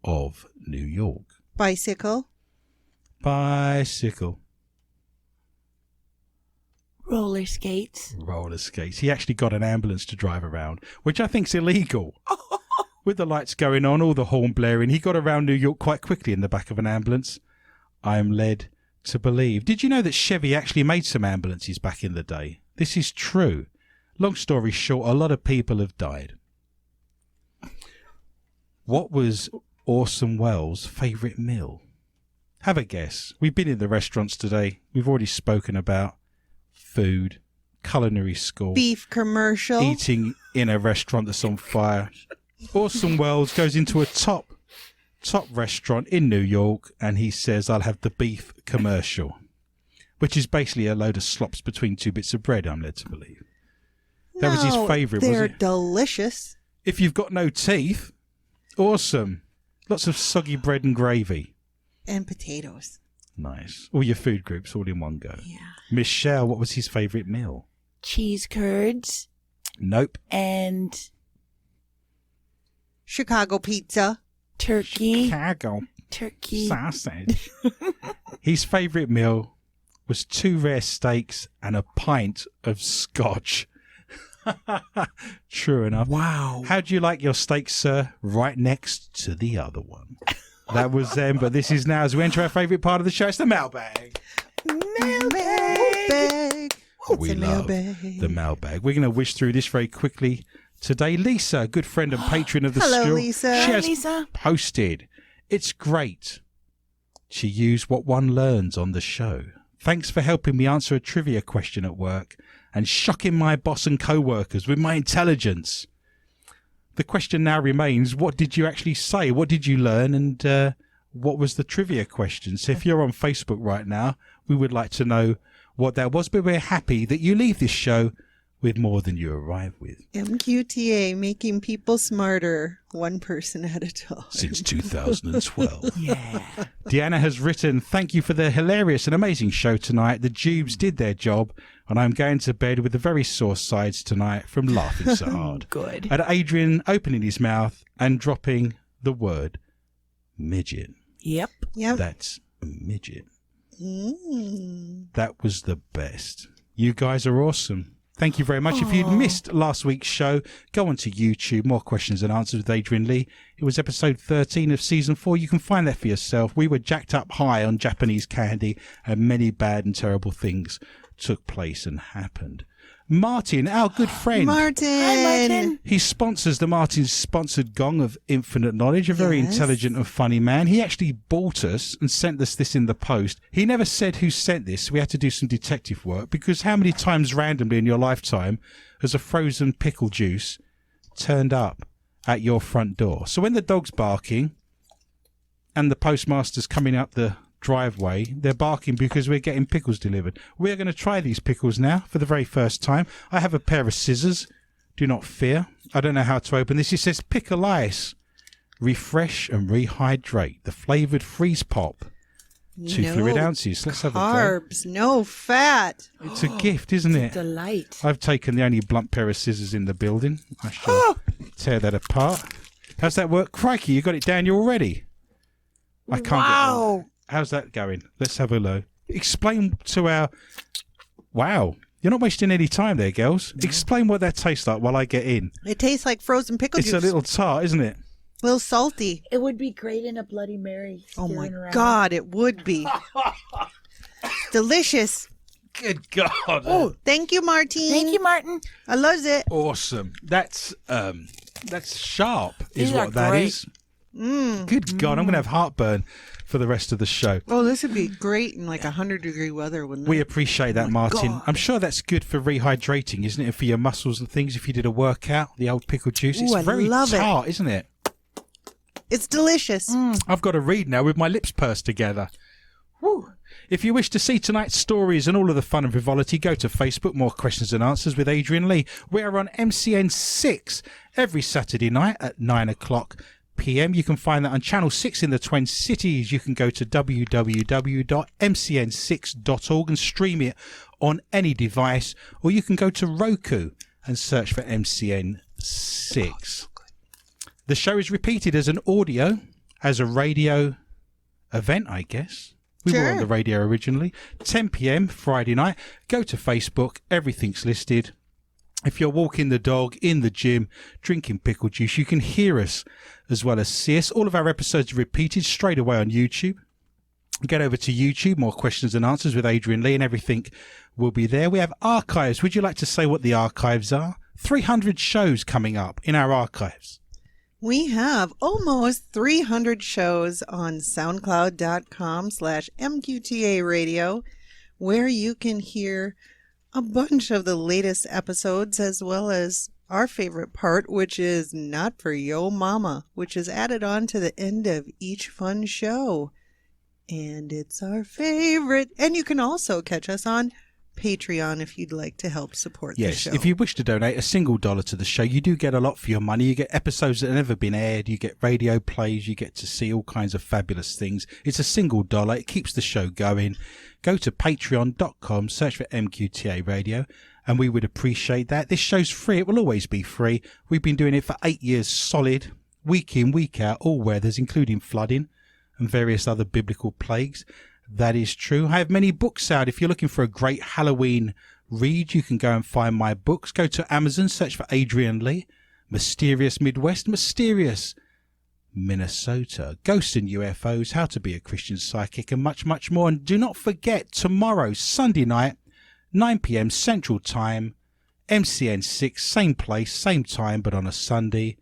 S2: of New York?
S3: Bicycle.
S2: Bicycle.
S4: Roller skates.
S2: Roller skates. He actually got an ambulance to drive around, which I think's illegal. With the lights going on, all the horn blaring, he got around New York quite quickly in the back of an ambulance, I am led to believe. Did you know that Chevy actually made some ambulances back in the day? This is true. Long story short, a lot of people have died. What was Orson Welles' favourite meal? Have a guess. We've been in the restaurants today. We've already spoken about food, culinary school,
S3: Beef commercial.
S2: eating in a restaurant that's on fire. Orson Welles goes into a top top restaurant in New York, and he says, I'll have the beef commercial, which is basically a load of slops between two bits of bread, I'm led to believe. That was his favourite, was
S3: They're
S2: it?
S3: delicious.
S2: If you've got no teeth, awesome. Lots of soggy bread and gravy.
S3: And potatoes.
S2: Nice. All your food groups all in one go.
S3: Yeah.
S2: Michelle, what was his favourite meal?
S4: Cheese curds
S2: Nope.
S4: and
S3: Chicago pizza.
S4: turkey.
S2: Chicago
S4: Turkey.
S2: sausage. His favourite meal was 2 rare steaks and a pint of scotch. True enough.
S4: Wow.
S2: How do you like your steak, sir? Right next to the other one. That was them, but this is now as we enter our favourite part of the show. It's the mailbag.
S3: Mailbag.
S2: We
S3: a
S2: love
S3: mailbag.
S2: the mailbag. We're going to whiz through this very quickly today. Lisa, a good friend and patron of the
S3: Hello,
S2: show,
S3: Lisa.
S2: she
S4: Hi,
S2: has
S4: Lisa.
S2: posted. It's great to use what one learns on the show. Thanks for helping me answer a trivia question at work and shocking my boss and co-workers with my intelligence. The question now remains, what did you actually say? What did you learn? And what was the trivia question? So if you're on Facebook right now, we would like to know what that was. But we're happy that you leave this show with more than you arrive with.
S3: MQTA, making people smarter, one person at a time.
S2: Since 2012.
S4: Yeah.
S2: Deanna has written, thank you for the hilarious and amazing show tonight. The Jubes did their job, and I'm going to bed with the very sore sides tonight from laughing so hard.
S4: Good.
S2: At Adrian opening his mouth and dropping the word midget.
S4: Yep.
S3: Yep.
S2: That's a midget.
S3: Mm.
S2: That was the best. You guys are awesome. Thank you very much. If you'd missed last week's show, go onto YouTube, More Questions and Answers with Adrian Lee. It was episode 13 of season 4. You can find that for yourself. We were jacked up high on Japanese candy, and many bad and terrible things took place and happened. Martin, our good friend.
S3: Martin.
S4: Hi, Martin.
S2: He sponsors the Martin's Sponsored Gong of Infinite Knowledge, a very
S3: Yes.
S2: intelligent and funny man. He actually bought us and sent us this in the post. He never said who sent this. We had to do some detective work, because how many times randomly in your lifetime has a frozen pickle juice turned up at your front door? So when the dog's barking and the postmaster's coming up the driveway, they're barking because we're getting pickles delivered. We're going to try these pickles now for the very first time. I have a pair of scissors. Do not fear. I don't know how to open this. It says pickle ice. Refresh and rehydrate. The flavoured freeze pop. 2 fluid ounces. Let's have a go.
S3: Carbs, no fat.
S2: It's a gift, isn't it?
S4: Delight.
S2: I've taken the only blunt pair of scissors in the building. I shall tear that apart. How's that work? Crikey, you got it down you already. I can't get
S4: Wow.
S2: How's that going? Let's have a look. Explain to our... Wow. You're not wasting any time there, girls. Explain what that tastes like while I get in.
S3: It tastes like frozen pickle
S2: It's
S3: juice.
S2: a little tart, isn't it?
S3: A little salty.
S4: It would be great in a Bloody Mary.
S3: Oh my
S4: steering around.
S3: God, it would be. Delicious.
S2: Good God.
S3: Oh, thank you, Martin.
S4: Thank you, Martin.
S3: I loves it.
S2: Awesome. That's sharp, is
S4: These are
S2: what that
S4: great.
S2: is. Good God, I'm going to have heartburn for the rest of the show.
S3: Oh, this would be great in like 100-degree weather, wouldn't
S2: We
S3: it?
S2: appreciate that, Martin.
S4: God.
S2: I'm sure that's good for rehydrating, isn't it? For your muscles and things, if you did a workout, the old pickle juice. It's
S3: Ooh, I
S2: very
S3: love it.
S2: tart, isn't it?
S3: It's delicious.
S2: I've got to read now with my lips pursed together. Woo. If you wish to see tonight's stories and all of the fun and frivolity, go to Facebook, More Questions and Answers with Adrian Lee. We are on MCN6 every Saturday night at 9 o'clock p.m. You can find that on Channel 6 in the Twin Cities. You can go to www.mcn6.org and stream it on any device, or you can go to Roku and search for MCN6. The show is repeated as an audio, as a radio event, I guess. We were on
S3: Sure.
S2: the radio originally. 10 p.m. Friday night. Go to Facebook. Everything's listed. If you're walking the dog, in the gym, drinking pickle juice, you can hear us as well as see us. All of our episodes are repeated straight away on YouTube. Get over to YouTube, More Questions and Answers with Adrian Lee, and everything will be there. We have archives. Would you like to say what the archives are? 300 shows coming up in our archives.
S3: We have almost 300 shows on soundcloud.com/MQTA radio, where you can hear a bunch of the latest episodes as well as our favorite part, which is Not For Yo Mama, which is added on to the end of each fun show. And it's our favorite. And you can also catch us on Patreon if you'd like to help support the show.
S2: Yes, if you wish to donate a single dollar to the show, you do get a lot for your money. You get episodes that have never been aired, you get radio plays, you get to see all kinds of fabulous things. It's a single dollar. It keeps the show going. Go to patreon.com, search for MQTA Radio, and we would appreciate that. This show's free. It will always be free. We've been doing it for 8 years solid, week in, week out, all weathers, including flooding and various other biblical plagues. That is true. I have many books out. If you're looking for a great Halloween read, you can go and find my books. Go to Amazon, search for Adrian Lee, Mysterious Midwest, Mysterious Minnesota, Ghosts and UFOs, How to Be a Christian Psychic, and much, much more. And do not forget, tomorrow, Sunday night, 9 p.m. Central Time, Mcn6, same place, same time, but on a Sunday,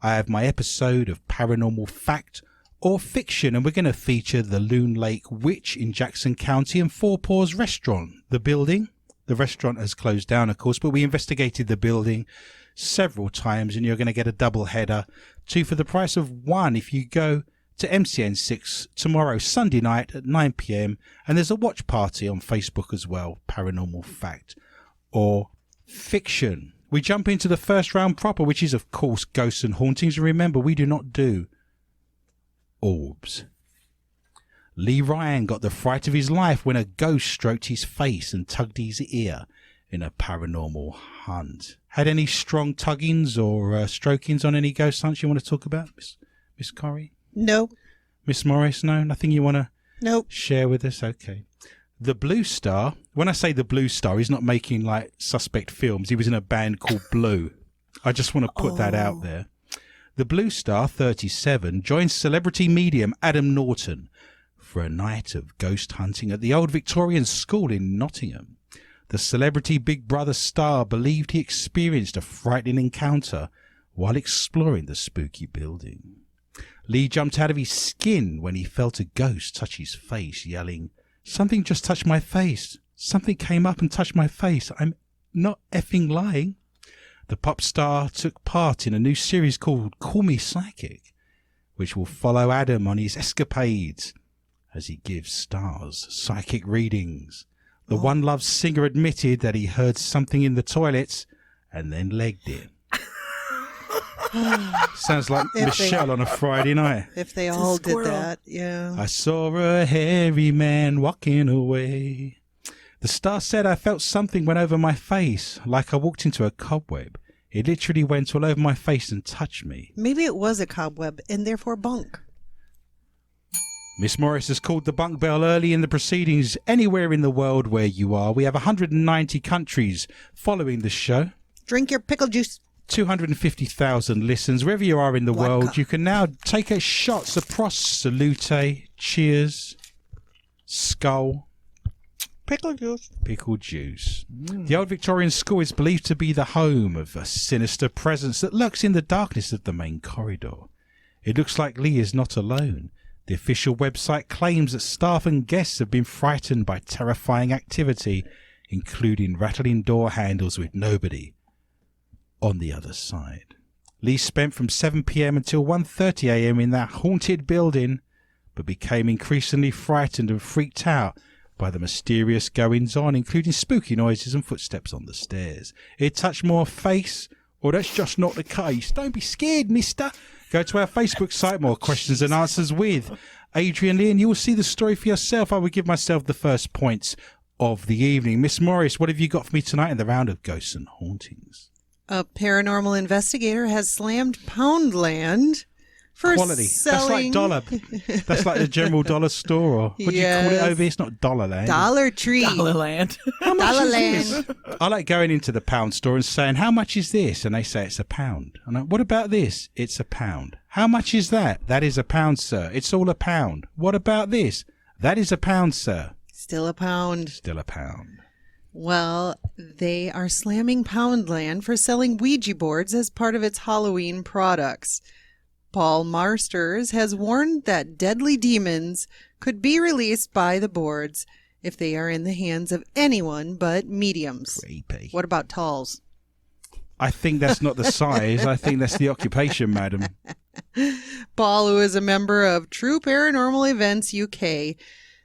S2: I have my episode of Paranormal Fact or Fiction, and we're going to feature the Loon Lake Witch in Jackson County and Four Paws Restaurant. The restaurant has closed down, of course, but we investigated the building several times, and you're going to get a double header, 2 for the price of 1 if you go to MCN6 tomorrow, Sunday night at 9 p.m. And there's a watch party on Facebook as well, Paranormal Fact or Fiction. We jump into the first round proper, which is, of course, Ghosts and Hauntings. And remember, we do not do orbs. Lee Ryan got the fright of his life when a ghost stroked his face and tugged his ear in a paranormal hunt. Had any strong tuggings or strokings on any ghost hunts you want to talk about, Miss Corrie?
S3: No.
S2: Miss Morris, no? Nothing you want to share with us? Okay. The Blue Star, when I say the Blue Star, he's not making like suspect films. He was in a band called Blue. I just want to put that out there. The Blue Star, 37, joins celebrity medium Adam Norton for a night of ghost hunting at the Old Victorian School in Nottingham. The celebrity Big Brother star believed he experienced a frightening encounter while exploring the spooky building. Lee jumped out of his skin when he felt a ghost touch his face, yelling, "Something just touched my face. Something came up and touched my face. I'm not effing lying." The pop star took part in a new series called Call Me Psychic, which will follow Adam on his escapades as he gives stars psychic readings. The One Love singer admitted that he heard something in the toilets and then legged it. Sounds like Michelle on a Friday night.
S3: If they all did that, yeah.
S2: I saw a hairy man walking away. The star said, "I felt something went over my face, like I walked into a cobweb. It literally went all over my face and touched me."
S3: Maybe it was a cobweb and therefore bunk.
S2: Miss Morris has called the bunk bell early in the proceedings. Anywhere in the world where you are, we have 190 countries following the show.
S3: Drink your pickle juice.
S2: 250,000 listens. Wherever you are in the world, you can now take a shot. Sapros, salute, cheers, skull.
S3: Pickle juice.
S2: Pickle juice. The Old Victorian School is believed to be the home of a sinister presence that lurks in the darkness of the main corridor. It looks like Lee is not alone. The official website claims that staff and guests have been frightened by terrifying activity, including rattling door handles with nobody on the other side. Lee spent from 7 p.m. until 1:30 a.m. in that haunted building, but became increasingly frightened and freaked out by the mysterious goings-on, including spooky noises and footsteps on the stairs. It touched more face, or that's just not the case. Don't be scared, mister. Go to our Facebook site, More Questions and Answers with Adrian Lee, and you will see the story for yourself. I will give myself the first points of the evening. Miss Morris, what have you got for me tonight in the round of Ghosts and Hauntings?
S3: A paranormal investigator has slammed Poundland for
S2: quality.
S3: selling...
S2: That's like dollar. That's like the general dollar store, or what do you call it over here? It's not Dollarland.
S3: Dollar Tree.
S4: Dollarland.
S2: How much
S3: Dollarland.
S2: is this? I like going into the pound store and saying, "How much is this?" And they say it's £1. And I, "What about this?" "It's £1. "How much is that?" "That is £1, sir." "It's all £1. "What about this?" "That is £1, sir."
S3: Still a pound.
S2: Still £1.
S3: Well, they are slamming Poundland for selling Ouija boards as part of its Halloween products. Paul Marsters has warned that deadly demons could be released by the boards if they are in the hands of anyone but mediums.
S2: Creepy.
S3: What about Talls?
S2: I think that's not the size. I think that's the occupation, madam.
S3: Paul, who is a member of True Paranormal Events UK,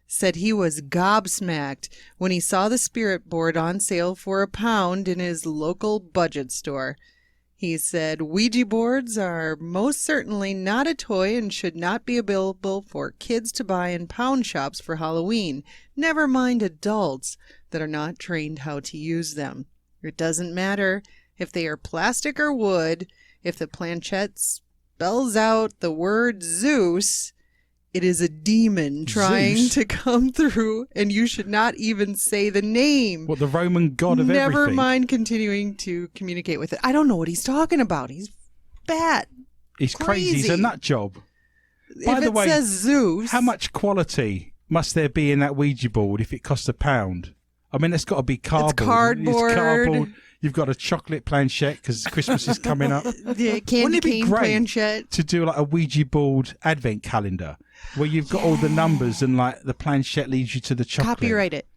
S3: said he was gobsmacked when he saw the spirit board on sale for £1 in his local budget store. He said Ouija boards are most certainly not a toy and should not be available for kids to buy in pound shops for Halloween, never mind adults that are not trained how to use them. It doesn't matter if they are plastic or wood. If the planchette spells out the word Zeus, it is a demon trying
S2: Zeus?
S3: to come through, and you should not even say the name.
S2: What, the Roman god of
S3: Never
S2: everything?
S3: mind continuing to communicate with it. I don't know what he's talking about. He's bat.
S2: He's crazy. He's a nut job. By
S3: If
S2: the
S3: it
S2: way,
S3: says Zeus,
S2: how much quality must there be in that Ouija board if it costs £1? I mean, it's got to be cardboard.
S3: cardboard.
S2: It's cardboard. You've got a chocolate planchette because Christmas is coming up.
S3: the candy
S2: Wouldn't it be
S3: cane
S2: great
S3: planchette.
S2: to do like a Ouija board advent calendar where you've got all the numbers and like the planchette leads you to the chocolate?
S3: Copyright it.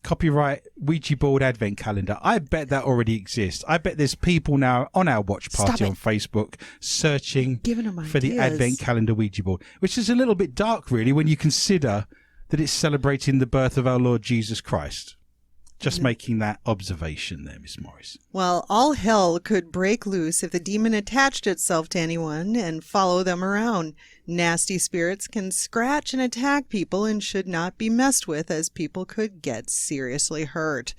S2: Copyright Ouija board advent calendar. I bet that already exists. I bet there's people now on our watch party
S3: Stop it.
S2: on Facebook searching
S3: Giving 'em
S2: for the
S3: ideas.
S2: advent calendar Ouija board, which is a little bit dark really when you consider that it's celebrating the birth of our Lord Jesus Christ. Just making that observation there, Miss Morris.
S3: Well, all hell could break loose if the demon attached itself to anyone and follow them around. Nasty spirits can scratch and attack people and should not be messed with, as people could get seriously hurt.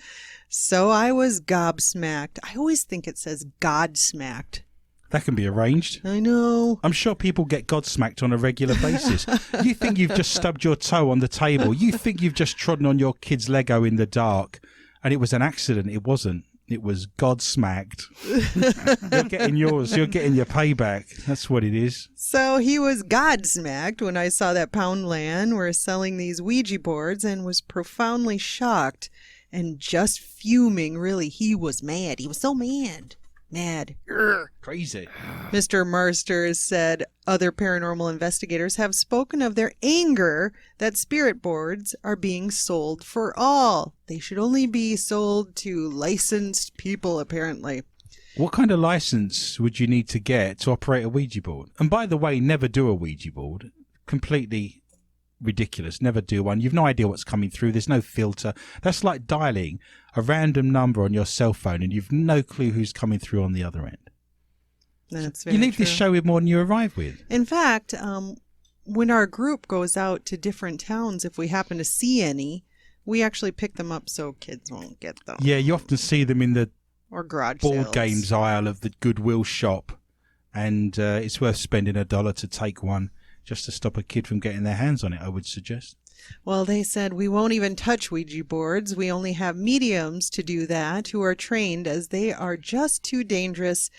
S3: So I was gobsmacked. I always think it says godsmacked.
S2: That can be arranged.
S3: I know.
S2: I'm sure people get godsmacked on a regular basis. You think you've just stubbed your toe on the table. You think you've just trodden on your kid's Lego in the dark. And it was an accident. It wasn't. It was godsmacked. You're getting yours. You're getting your payback. That's what it is.
S3: So he was godsmacked when I saw that Poundland were selling these Ouija boards and was profoundly shocked and just fuming. Really, he was mad. He was so mad. Mad. Urgh.
S2: Crazy.
S3: Mr. Marsters said other paranormal investigators have spoken of their anger that spirit boards are being sold for all. They should only be sold to licensed people, apparently.
S2: What kind of license would you need to get to operate a Ouija board? And by the way, never do a Ouija board. Completely ridiculous. Never do one. You've no idea what's coming through. There's no filter. That's like dialing a random number on your cell phone and you've no clue who's coming through on the other end.
S3: That's very
S2: You leave
S3: true.
S2: this show with more than you arrive with.
S3: In fact, when our group goes out to different towns, if we happen to see any, we actually pick them up so kids won't get them.
S2: Yeah, you often see them in the
S3: Or garage
S2: board
S3: sales.
S2: games aisle of the Goodwill shop, and it's worth spending $1 to take one just to stop a kid from getting their hands on it, I would suggest.
S3: Well, they said we won't even touch Ouija boards. We only have mediums to do that who are trained, as they are just too dangerous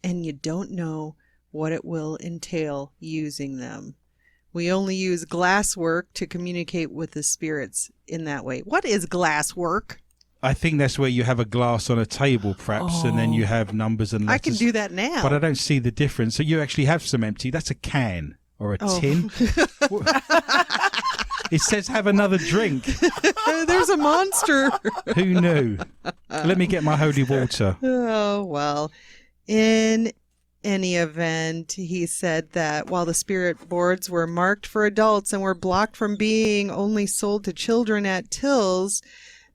S3: and you don't know what it will entail using them. We only use glass work to communicate with the spirits in that way. What is glass work?
S2: I think that's where you have a glass on a table, perhaps, and then you have numbers and letters.
S3: I can do that now.
S2: But I don't see the difference. So you actually have some empty. That's a can or a tin. It says have another drink.
S3: There's a monster.
S2: Who knew? Let me get my holy water.
S3: Oh, well. In any event, he said that while the spirit boards were marked for adults and were blocked from being only sold to children at tills,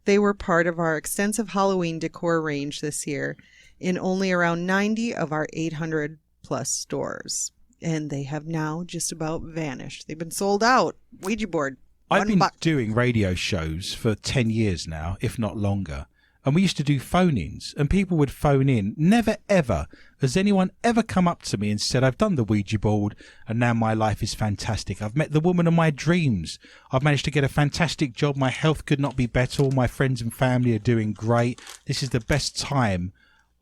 S3: they were part of our extensive Halloween decor range this year in only around 90 of our 800 plus stores. And they have now just about vanished. They've been sold out. Ouija board.
S2: I've been
S3: $1.
S2: doing radio shows for 10 years now, if not longer. And we used to do phone-ins, and people would phone in. Never, ever has anyone ever come up to me and said, I've done the Ouija board, and now my life is fantastic. I've met the woman of my dreams. I've managed to get a fantastic job. My health could not be better. All my friends and family are doing great. This is the best time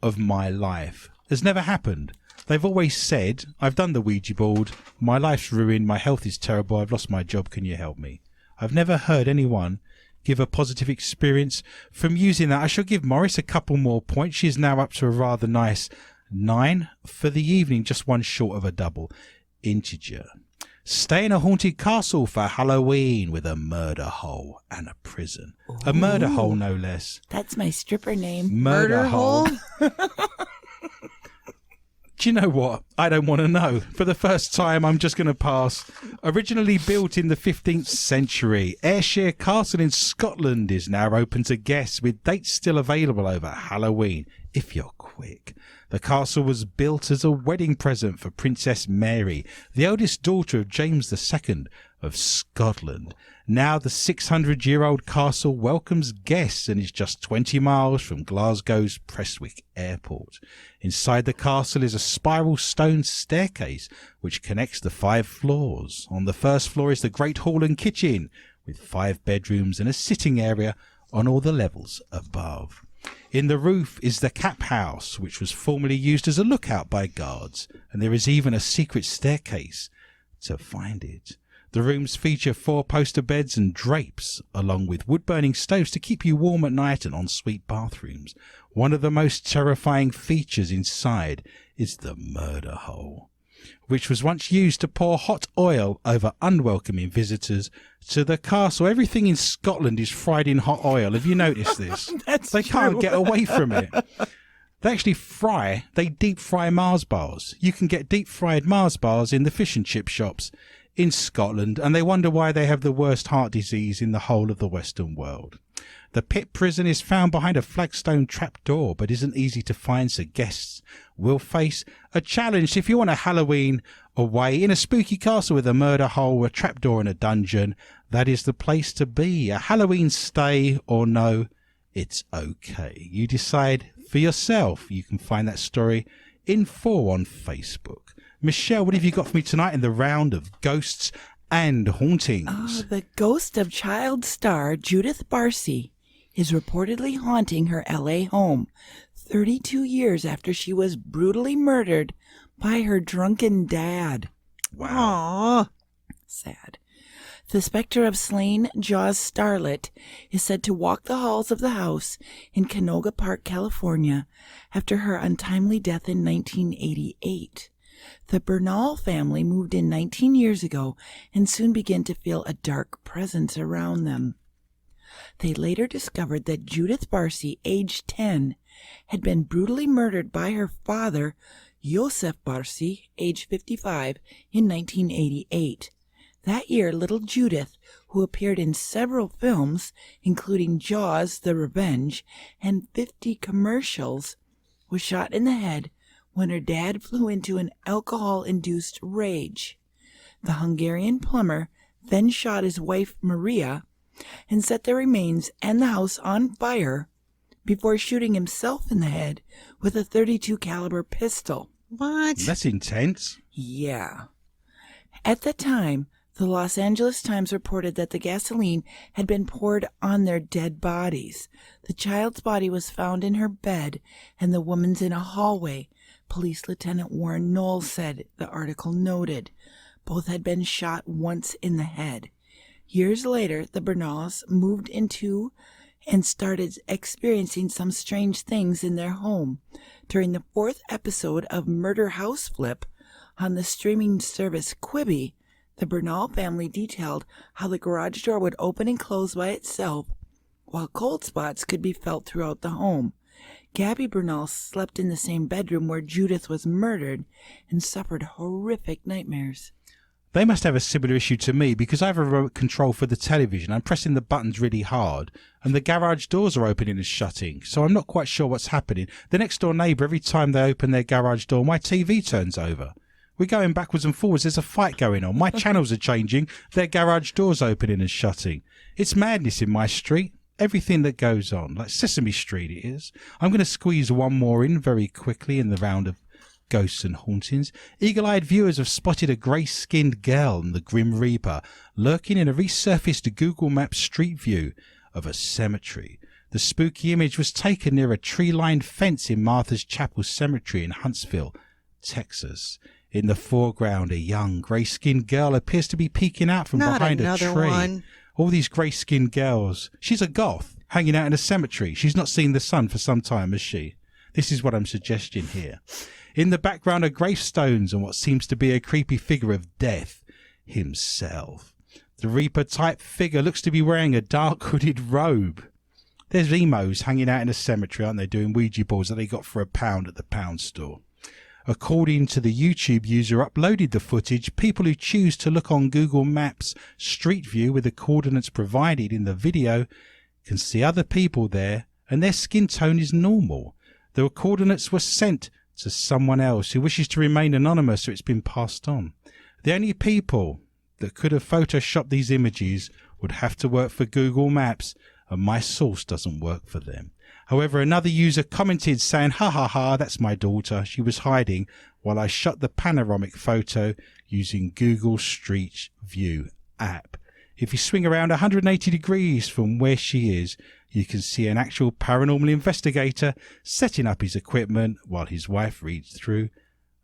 S2: of my life. It's never happened. They've always said, I've done the Ouija board. My life's ruined. My health is terrible. I've lost my job. Can you help me? I've never heard anyone give a positive experience from using that. I shall give Morris a couple more points. She's now up to a rather nice 9 for the evening, just one short of a double. Integer. Stay in a haunted castle for Halloween with a murder hole and a prison. A murder hole, no less.
S4: That's my stripper name.
S2: Murder hole. Do you know what? I don't want to know. For the first time, I'm just going to pass. Originally built in the 15th century, Ayrshire Castle in Scotland is now open to guests, with dates still available over Halloween, if you're quick. The castle was built as a wedding present for Princess Mary, the eldest daughter of James II of Scotland. Now the 600-year-old castle welcomes guests and is just 20 miles from Glasgow's Prestwick Airport. Inside the castle is a spiral stone staircase which connects the 5 floors. On the first floor is the Great Hall and kitchen, with 5 bedrooms and a sitting area on all the levels above. In the roof is the Cap House, which was formerly used as a lookout by guards, and there is even a secret staircase to find it. The rooms feature 4-poster beds and drapes, along with wood-burning stoves to keep you warm at night and ensuite bathrooms. One of the most terrifying features inside is the murder hole, which was once used to pour hot oil over unwelcoming visitors to the castle. Everything in Scotland is fried in hot oil. Have you noticed this? They can't get away from it. They actually deep fry Mars bars. You can get deep fried Mars bars in the fish and chip shops in Scotland, and they wonder why they have the worst heart disease in the whole of the Western world. The pit prison is found behind a flagstone trapdoor, but isn't easy to find, so guests will face a challenge. If you want a Halloween away in a spooky castle with a murder hole, a trapdoor and a dungeon, that is the place to be. A Halloween stay or no, it's okay. You decide for yourself. You can find that story in full on Facebook. Michelle, what have you got for me tonight in the round of ghosts and hauntings?
S4: Oh, the ghost of child star Judith Barcy is reportedly haunting her L.A. home 32 years after she was brutally murdered by her drunken dad.
S3: Aww.
S4: Sad. The specter of slain Jaws starlet is said to walk the halls of the house in Canoga Park, California, after her untimely death in 1988. The Bernal family moved in 19 years ago and soon began to feel a dark presence around them. They later discovered that Judith Barcy, aged 10, had been brutally murdered by her father, Joseph Barcy, age 55, in 1988. That year, little Judith, who appeared in several films, including Jaws, The Revenge, and 50 commercials, was shot in the head when her dad flew into an alcohol-induced rage. The Hungarian plumber then shot his wife Maria and set their remains and the house on fire before shooting himself in the head with a .32 caliber pistol.
S3: What?
S2: That's intense.
S4: Yeah. At the time, the Los Angeles Times reported that the gasoline had been poured on their dead bodies. The child's body was found in her bed and the woman's in a hallway. Police Lieutenant Warren Knowles said, the article noted. Both had been shot once in the head. Years later, the Bernals moved into and started experiencing some strange things in their home. During the 4th episode of Murder House Flip on the streaming service Quibi, the Bernal family detailed how the garage door would open and close by itself, while cold spots could be felt throughout the home. Gabby Bernal slept in the same bedroom where Judith was murdered and suffered horrific nightmares.
S2: They must have a similar issue to me, because I have a remote control for the television. I'm pressing the buttons really hard and the garage doors are opening and shutting, so I'm not quite sure what's happening. The next door neighbour, every time they open their garage door, my TV turns over. We're going backwards and forwards. There's a fight going on. My channels are changing. Their garage doors opening and shutting. It's madness in my street. Everything that goes on, like Sesame Street it is. I'm going to squeeze one more in very quickly in the round of ghosts and hauntings. Eagle-eyed viewers have spotted a grey-skinned girl and the Grim Reaper lurking in a resurfaced Google Maps street view of a cemetery. The spooky image was taken near a tree-lined fence in Martha's Chapel Cemetery in Huntsville, Texas. In the foreground, a young grey-skinned girl appears to be peeking out from behind a tree.
S3: One.
S2: All these grey-skinned girls. She's a goth, hanging out in a cemetery. She's not seen the sun for some time, has she? This is what I'm suggesting here. In the background are gravestones and what seems to be a creepy figure of death himself. The Reaper-type figure looks to be wearing a dark hooded robe. There's emos hanging out in a cemetery, aren't they, doing Ouija boards that they got for £1 at the pound store. According to the YouTube user uploaded the footage, people who choose to look on Google Maps Street View with the coordinates provided in the video can see other people there and their skin tone is normal. The coordinates were sent to someone else who wishes to remain anonymous, so it's been passed on. The only people that could have photoshopped these images would have to work for Google Maps, and my source doesn't work for them. However, another user commented saying, "Ha ha ha, that's my daughter. She was hiding while I shot the panoramic photo using Google Street View app. If you swing around 180 degrees from where she is, you can see an actual paranormal investigator setting up his equipment while his wife reads through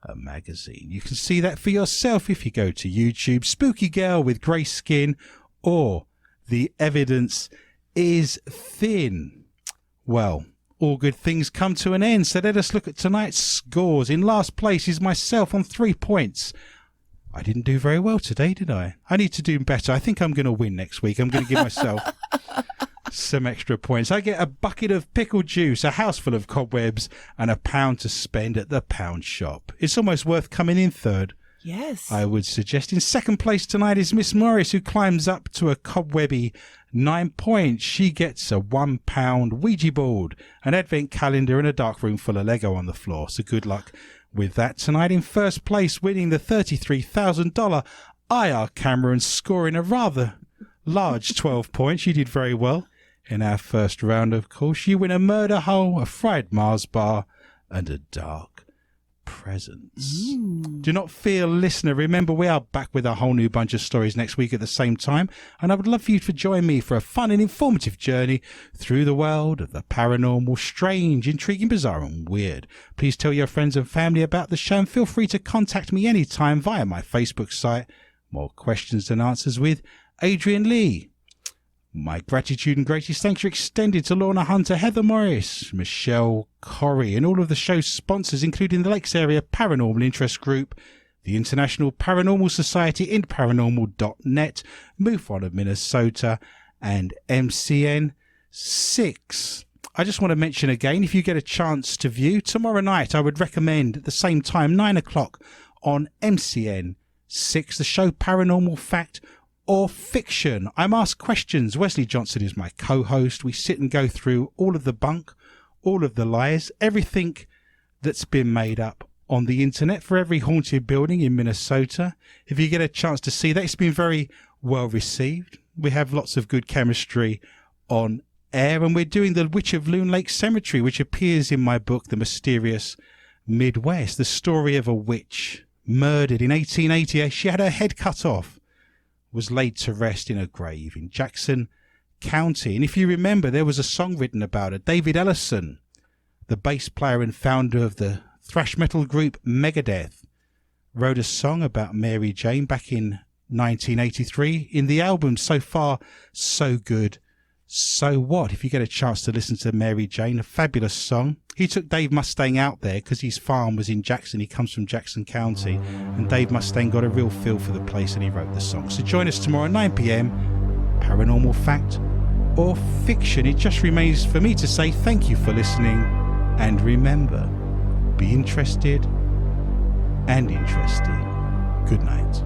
S2: a magazine." You can see that for yourself if you go to YouTube. Spooky girl with grey skin, or the evidence is thin. Well, all good things come to an end, so let us look at tonight's scores. In last place is myself on 3 points. I didn't do very well today, did I? I need to do better. I think I'm going to win next week. I'm going to give myself some extra points. I get a bucket of pickled juice, a house full of cobwebs, and £1 to spend at the pound shop. It's almost worth coming in third.
S4: Yes.
S2: I would suggest. In second place tonight is Miss Morris, who climbs up to a cobwebby 9 points. She gets a £1 Ouija board, an advent calendar, and a dark room full of Lego on the floor. So good luck with that tonight. In first place, winning the $33,000 IR camera and scoring a rather large 12 points. You did very well in our first round, of course. You win a murder hole, a fried Mars bar, and a dark presents. Do not fear, listener. Remember, we are back with a whole new bunch of stories next week at the same time, and I would love for you to join me for a fun and informative journey through the world of the paranormal, strange, intriguing, bizarre, and weird. Please tell your friends and family about the show, and feel free to contact me anytime via my Facebook site, More Questions Than Answers with Adrian Lee. My gratitude and greatest thanks are extended to Lorna Hunter, Heather Morris, Michelle Corrie, and all of the show's sponsors, including the Lakes Area Paranormal Interest Group, the International Paranormal Society, and Paranormal.net, MUFON of Minnesota, and MCN6. I just want to mention again, if you get a chance to view, tomorrow night I would recommend at the same time, 9 o'clock on MCN6, the show Paranormal Fact or Fiction. I'm asked questions. Wesley Johnson is my co-host. We sit and go through all of the bunk, all of the lies, everything that's been made up on the internet for every haunted building in Minnesota. If you get a chance to see that, it's been very well received. We have lots of good chemistry on air, and we're doing the Witch of Loon Lake Cemetery, which appears in my book, The Mysterious Midwest, the story of a witch murdered in 1880. She had her head cut off, was laid to rest in a grave in Jackson County. And if you remember, there was a song written about her. David Ellison, the bass player and founder of the thrash metal group Megadeth, wrote a song about Mary Jane back in 1983 in the album So Far, So Good, So What. If you get a chance to listen to Mary Jane, a fabulous song. He took Dave Mustaine out there because his farm was in Jackson. He comes from Jackson County, and Dave Mustaine got a real feel for the place and he wrote the song. So join us tomorrow at 9 p.m. Paranormal Fact or Fiction. It just remains for me to say thank you for listening, and remember, be interested and interesting. Good night.